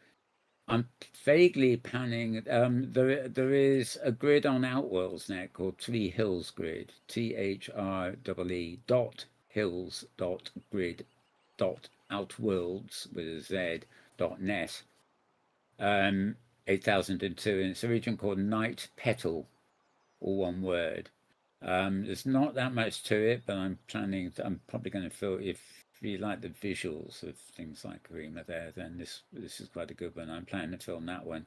vaguely planning. There is a grid on Outworld's net called Three Hills Grid, THREE.hills.grid.outworlds with a Z.net. 8002, and it's a region called Night Petal, all one word. There's not that much to it, but I'm probably going to feel if you like the visuals of things like Karima there, then this is quite a good one. I'm planning to film that one.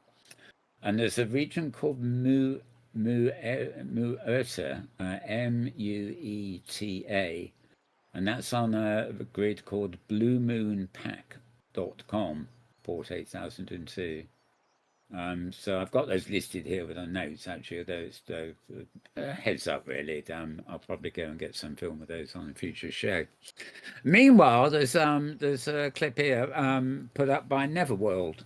And there's a region called Muerta, Mueta, and that's on a grid called bluemoonpack.com, port 8002. So I've got those listed here with the notes, actually. Those heads up, really. I'll probably go and get some film of those on a future show. Meanwhile, there's a clip here put up by Neverworld.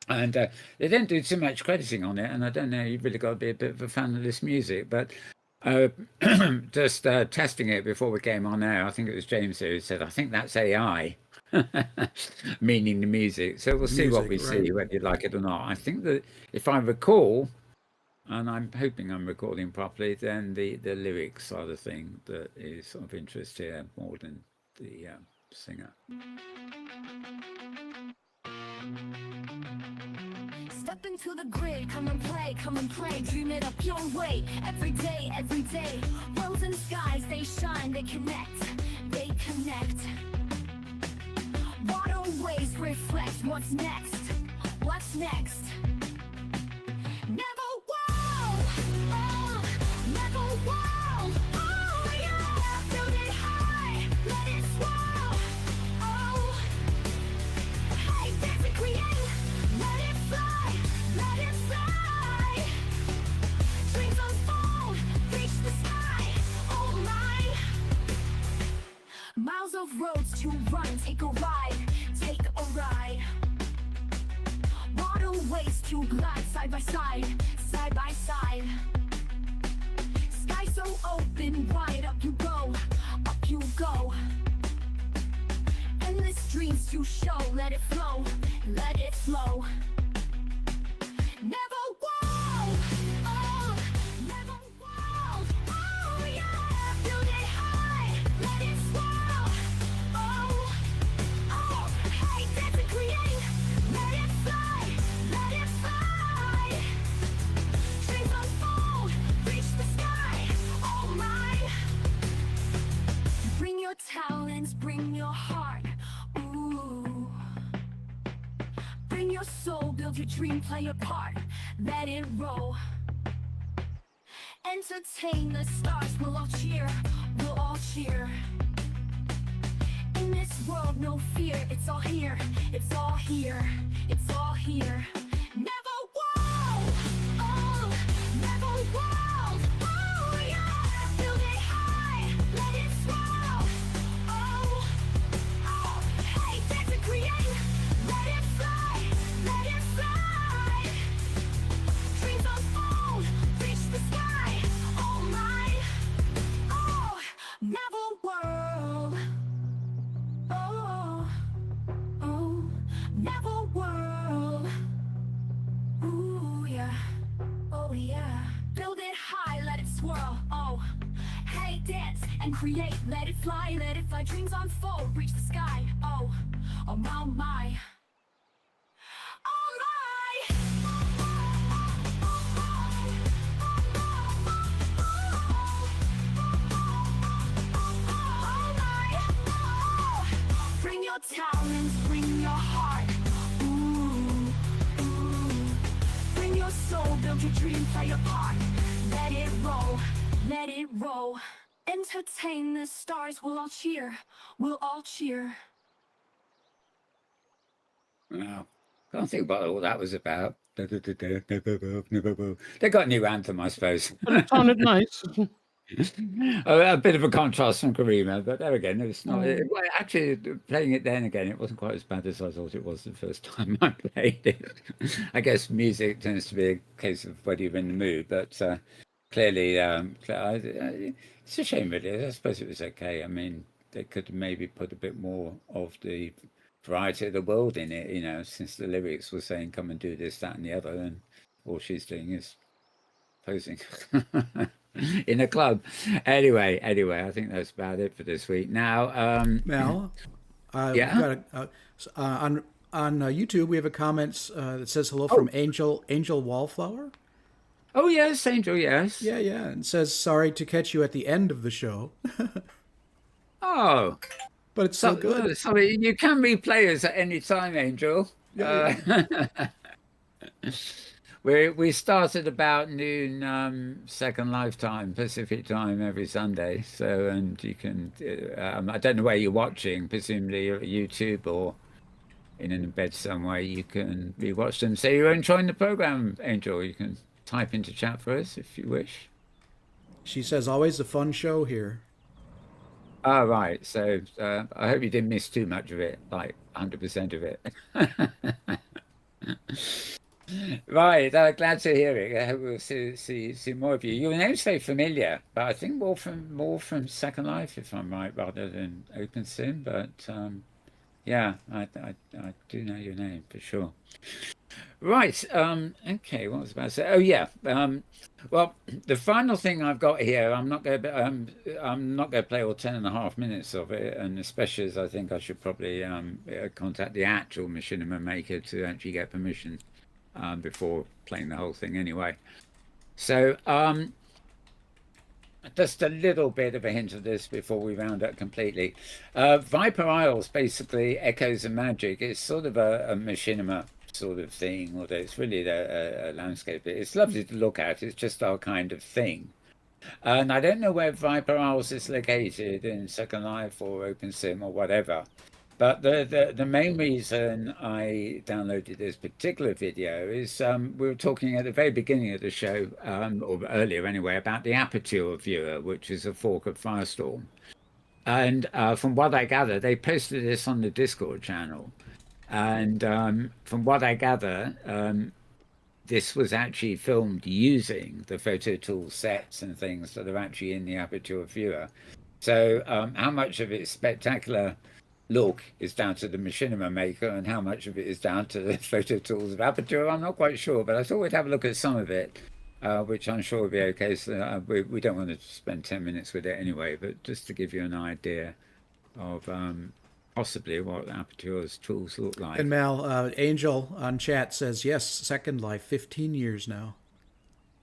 And they don't do too much crediting on it, and I don't know, you've really got to be a bit of a fan of this music, but just testing it before we came on air, I think it was James who said, I think that's AI. Meaning the music. So we'll see what we see, whether you like it or not. I think that if I recall, and I'm hoping I'm recording properly, then the lyrics are the thing that is of interest here more than the singer. Step into the grid, come and play, dream it up your way, every day, worlds and skies, they shine, they connect. Waterways reflect what's next. Never wow, never wow, oh yeah, build it high, let it swell, oh, hey, dance and create, let it fly, dreams unfold, reach the sky, oh my, miles of roads to run, take a ride, take a ride. Waterways to glide, side by side, side by side. Sky so open wide, up you go, up you go. Endless dreams to show, let it flow, let it flow. Never wall, oh, never wall, oh yeah. Build it high, let it swirl, oh, oh. Hey, dance and create, let it fly, let it fly. Dreams unfold, reach the sky, oh my. Bring your talents, bring your heart, ooh. Bring your soul, build your dream, play your part, let it roll. Entertain the stars, we'll all cheer, we'll all cheer. In this world, no fear, it's all here, it's all here, it's all here. Never wall, oh, never wall, oh yeah. Build it high, let it swirl, oh, oh. Hey, dance and create, let it fly, let it fly. Dreams unfold, reach the sky, oh my, oh. Never world, oh, oh. Never world, ooh yeah, oh yeah. Build it high, let it swirl, oh. Hey, dance and create, let it fly, let it fly. Dreams unfold, reach the sky, oh, oh my, oh my. Bring your talents, bring your heart, ooh, ooh. Bring your soul, build your dream, play your part. Let it roll, let it roll. Entertain the stars, we'll all cheer, we'll all cheer. Wow. Can't think what all that was about. They got a new anthem, I suppose. But it sounded nice. A bit of a contrast from Karima, but there again, it's not. Mm. Well, actually, playing it then again, it wasn't quite as bad as I thought it was the first time I played it. I guess music tends to be a case of whether you're in the mood, but clearly, it's a shame, really. I suppose it was okay. I mean, they could maybe put a bit more of the variety of the world in it, you know, since the lyrics were saying, come and do this, that, and the other, and all she's doing is posing in a club. Anyway, I think that's about it for this week. Now, Mel, yeah? we've got on YouTube we have a comment that says hello from Angel Wallflower. Oh, yes, Angel, yes. Yeah, and it says sorry to catch you at the end of the show, Oh, but it's so good. Sorry, you can replay us at any time, Angel. We started about noon Second Lifetime Pacific time every Sunday. So, and you can, I don't know where you're watching, presumably you're at YouTube or in an embed somewhere. You can rewatch them. So you're enjoying the program, Angel. You can type into chat for us if you wish. She says always a fun show here. Oh, right. So I hope you didn't miss too much of it, like 100% of it. Right, glad to hear it. I hope we'll see more of you. Your name's very familiar, but I think more from Second Life, if I'm right, rather than OpenSim. But yeah, I do know your name for sure. Right. Okay. What was I about to say? Oh yeah. Well, the final thing I've got here, I'm not going to play all 10.5 minutes of it, and especially as I think I should probably contact the actual machinima maker to actually get permission before playing the whole thing anyway. So just a little bit of a hint of this before we round up completely. Viper Isles basically echoes of magic. It's sort of a machinima sort of thing, although it's really a landscape. It's lovely to look at. It's just our kind of thing. And I don't know where Viper Isles is located in Second Life or OpenSim or whatever. But the main reason I downloaded this particular video is we were talking at the very beginning of the show, or earlier anyway, about the Aperture viewer, which is a fork of Firestorm. And from what I gather, they posted this on the Discord channel. And from what I gather, this was actually filmed using the photo tool sets and things that are actually in the Aperture viewer. So how much of its spectacular look is down to the machinima maker and how much of it is down to the photo tools of Aperture, I'm not quite sure, but I thought we'd have a look at some of it, which I'm sure will be okay. So we don't want to spend 10 minutes with it anyway, but just to give you an idea of possibly what Aperture's tools look like. And Mal, Angel on chat says, yes, Second Life, 15 years now.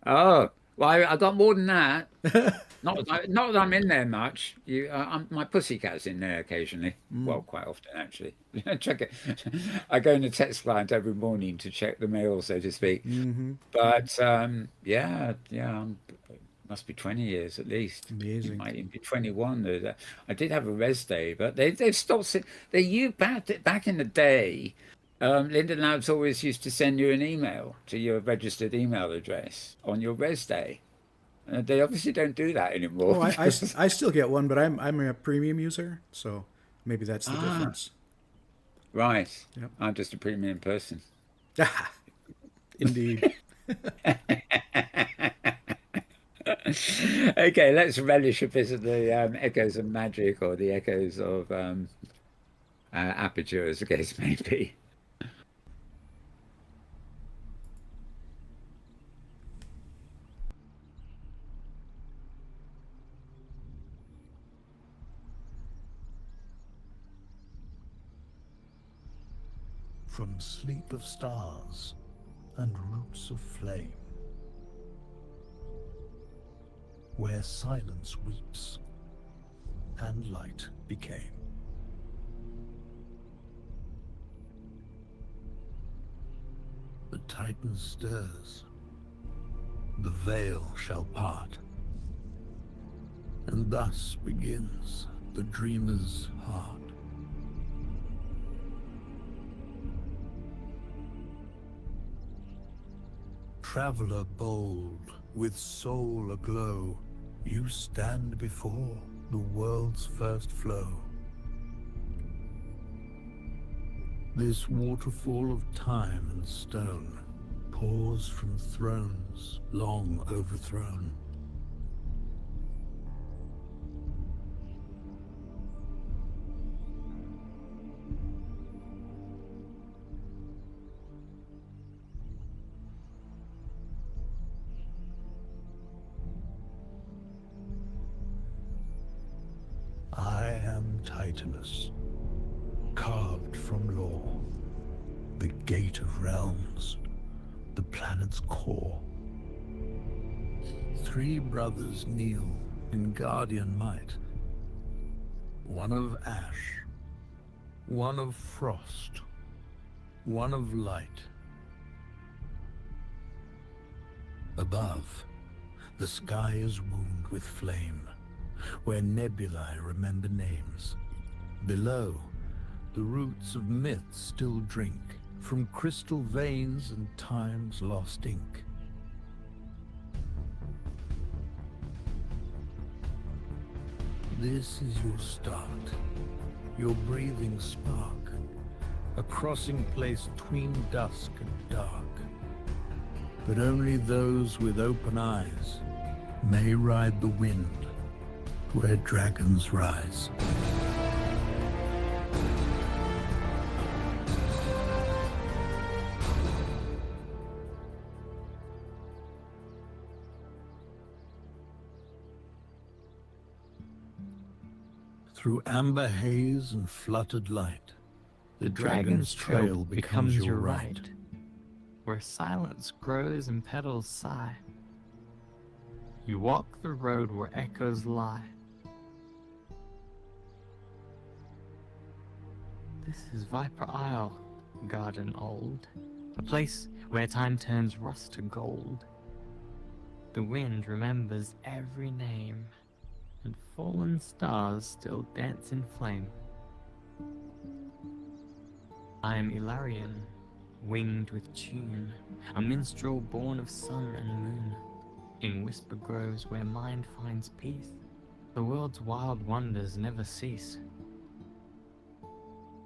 Oh, well, I got more than that. Not that I'm in there much. My pussycat's in there occasionally. Well, quite often actually. Check it. I go in the text client every morning to check the mail, so to speak. But yeah, must be 20 years at least. Amazing. It might even be 21. I did have a res day, but they've stopped. Back in the day. Linda Labs always used to send you an email to your registered email address on your res day. They obviously don't do that anymore. Oh, I still get one, but I'm a premium user, so maybe that's the difference. Right. Yep. I'm just a premium person. Indeed. Okay, let's relish a bit of the echoes of magic or the echoes of Aperture, as the case may be. From sleep of stars and roots of flame, where silence weeps and light became. The Titan stirs, the veil shall part, and thus begins the dreamer's heart. Traveler bold, with soul aglow, you stand before the world's first flow. This waterfall of time and stone pours from thrones long overthrown. I am Titanus, carved from lore, the gate of realms, the planet's core. 3 brothers kneel in guardian might, one of ash, one of frost, one of light. Above, the sky is wombed with flame, where nebulae remember names. Below, the roots of myth still drink from crystal veins and time's lost ink. This is your start, your breathing spark, a crossing place between dusk and dark. But only those with open eyes may ride the wind where dragons rise. Through amber haze and fluttered light, the dragon's trail becomes your right. Where silence grows and petals sigh. You walk the road where echoes lie. This is Viper Isle, garden old, a place where time turns rust to gold. The wind remembers every name, and fallen stars still dance in flame. I am Ilarion, winged with tune, a minstrel born of sun and moon, in whisper groves where mind finds peace, The world's wild wonders never cease.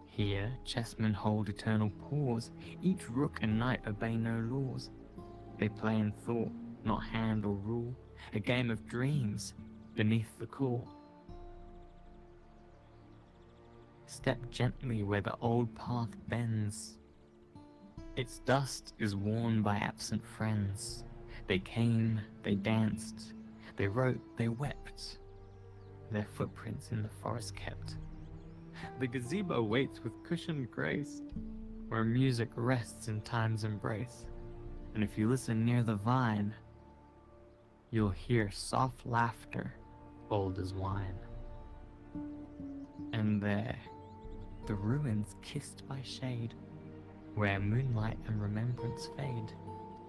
Here, chessmen hold eternal pause. Each rook and knight obey no laws. They play in thought, not hand or rule. A game of dreams beneath the cool. Step gently where the old path bends. Its dust is worn by absent friends. They came, they danced, they wrote, they wept. Their footprints in the forest kept. The gazebo waits with cushioned grace, where music rests in time's embrace. And if you listen near the vine, you'll hear soft laughter, bold as wine. And there, the ruins kissed by shade, where moonlight and remembrance fade.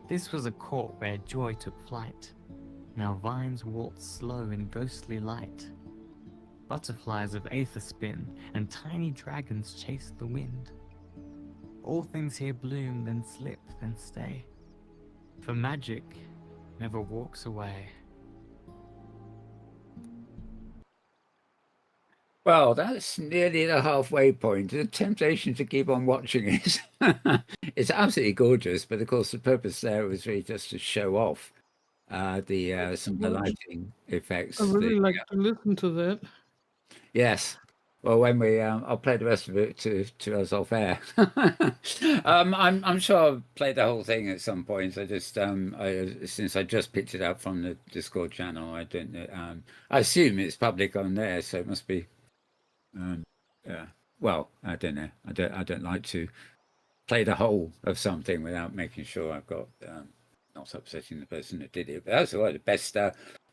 This was a court where joy took flight. Now vines waltz slow in ghostly light. Butterflies of aether spin, and tiny dragons chase the wind. All things here bloom, then slip, then stay. For magic never walks away. Well, that's nearly the halfway point. The temptation to keep on watching it. It's absolutely gorgeous, but of course the purpose there was really just to show off the some of the lighting effects. I really the, like to listen to that. Yes. Well, when we, I'll play the rest of it to us off air. I'm sure I'll play the whole thing at some point. I just, since I just picked it up from the Discord channel, I don't know. I assume it's public on there, so it must be. Yeah. Well, I don't know. I don't like to play the whole of something without making sure I've got not upsetting the person that did it. But that's one of the best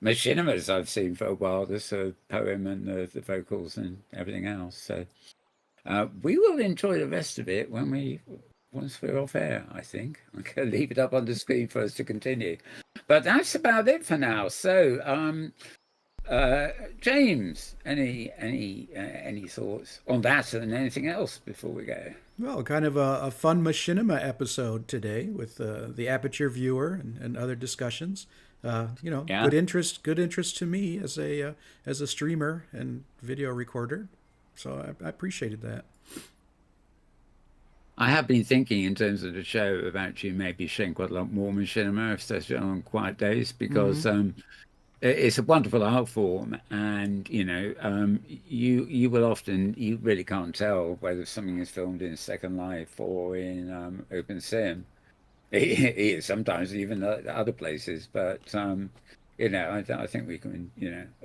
machinimas I've seen for a while. The poem and the vocals and everything else. So we will enjoy the rest of it once we're off air. I think I'm going to leave it up on the screen for us to continue. But that's about it for now. So James, any thoughts on that and anything else before we go? Well, kind of a fun machinima episode today with the Aperture viewer and other discussions. Yeah. Good interest to me as a streamer and video recorder. So I appreciated that. I have been thinking in terms of the show about you maybe showing quite a lot more machinima, especially on quiet days, because it's a wonderful art form, and you will often, you really can't tell whether something is filmed in Second Life or in OpenSim. Sometimes even other places, but I think we can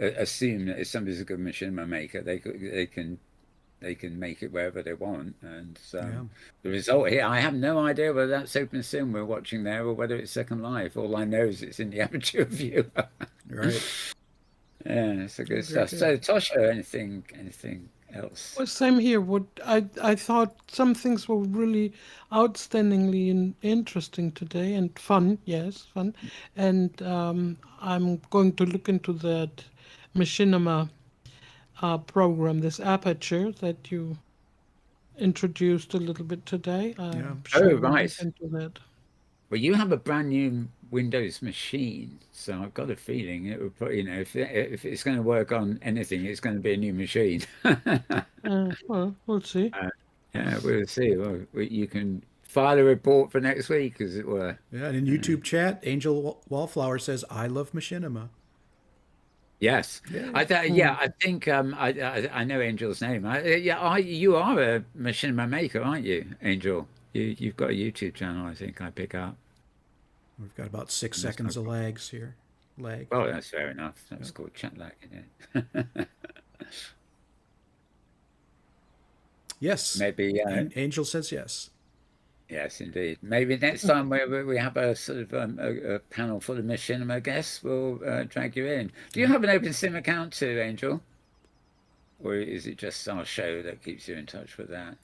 assume that if somebody's a good machinima maker, they can make it wherever they want, and the result here, I have no idea whether that's OpenSim we're watching there or whether it's Second Life. All I know is it's in the Aperture viewer. Right. Yeah, so good stuff. So Tosha, anything else? Well, same here. What I thought some things were really outstandingly interesting today and fun. Yes, fun. And I'm going to look into that machinima program, this Aperture that you introduced a little bit today. I'm sure we'll right. look into that. Well, you have a brand new Windows machine, so I've got a feeling it would put, if it's going to work on anything, it's going to be a new machine. Well, we'll see. Yeah, we'll see. Well, you can file a report for next week, as it were. Yeah, and in YouTube chat, Angel Wallflower says, "I love machinima." Yes, I think I know Angel's name. You are a machinima maker, aren't you, Angel? You've got a YouTube channel, I think I pick up. We've got about 6 seconds of lags here. Lag. Oh, that's fair enough. That's called chat lag, isn't it? Yes. Maybe Angel says yes. Yes, indeed. Maybe next time we have a sort of a panel full of machinima guests, we'll drag you in. Do you have an OpenSim account too, Angel? Or is it just our show that keeps you in touch with that?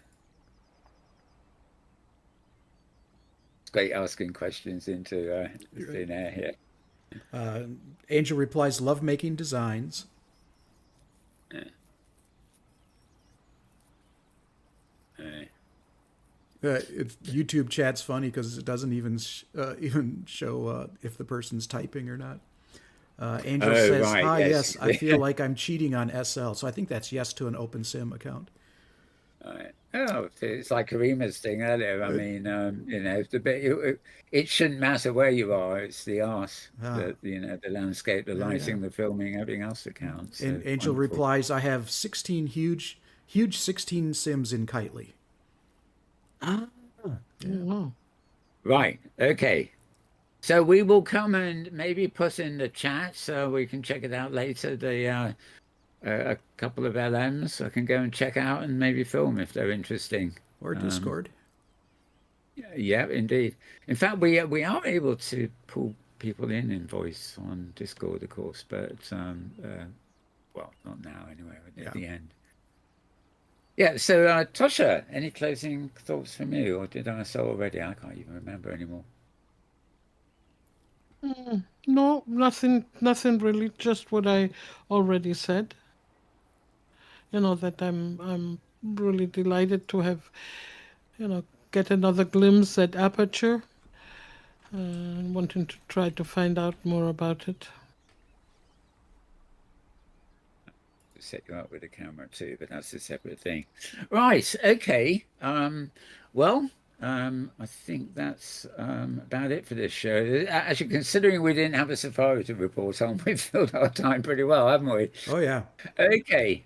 It's great asking questions into thin air here. Angel replies, "Love making designs." YouTube chat's funny because it doesn't even show if the person's typing or not. Angel says, right, "Ah, yes. yes, I feel like I'm cheating on SL." So I think that's yes to an OpenSim account. Right. Oh, it's like Karima's thing earlier. I mean, the bit it shouldn't matter where you are. It's the art, the the landscape, the lighting, the filming, everything else that counts. And So Angel wonderful. replies, "I have 16 huge 16 Sims in Kitely." Ah, Wow. right. Okay. So we will come and maybe put in the chat so we can check it out later. A couple of LMs I can go and check out and maybe film if they're interesting. Or Discord. Yeah, indeed. In fact, we are able to pull people in voice on Discord, of course, but well, not now anyway. At the end. Yeah. So, Tosha, any closing thoughts from you, or did I say already? I can't even remember anymore. No, nothing really, just what I already said. That I'm really delighted to have, get another glimpse at Aperture, and wanting to try to find out more about it. Set you up with a camera too, but that's a separate thing. Right. Okay. Well, I think that's about it for this show. Actually, considering we didn't have a safari to report on, we've filled our time pretty well, haven't we? Oh yeah. Okay.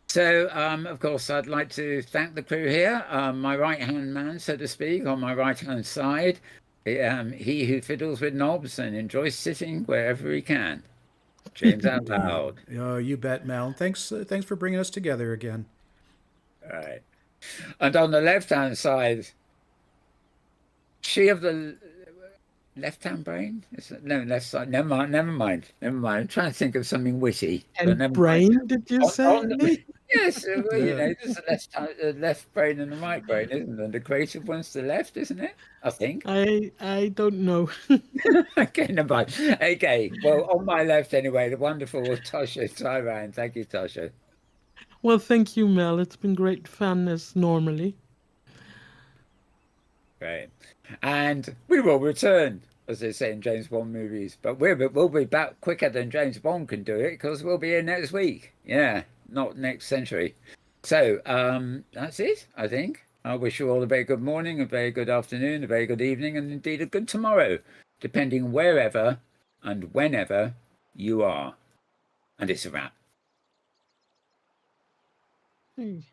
So, of course, I'd like to thank the crew here. My right-hand man, so to speak, on my right-hand side, he who fiddles with knobs and enjoys sitting wherever he can. James Atlloud. Oh, you bet, Mel. Thanks for bringing us together again. All right. And on the left-hand side, she of the left-hand brain? No, left side. Never mind. I'm trying to think of something witty. And brain, did you say? Yes, there's a left brain and the right brain, isn't there? The creative one's the left, isn't it? I think. I don't know. Okay, never mind. Okay, well, on my left anyway, the wonderful Tosha Tyran. Thank you, Tosha. Well, thank you, Mel. It's been great fun as normally. Right. And we will return, as they say in James Bond movies, but we'll be back quicker than James Bond can do it because we'll be here next week. Yeah, not next century. So that's it, I think. I wish you all a very good morning, a very good afternoon, a very good evening, and indeed a good tomorrow, depending wherever and whenever you are. And it's a wrap. Hey.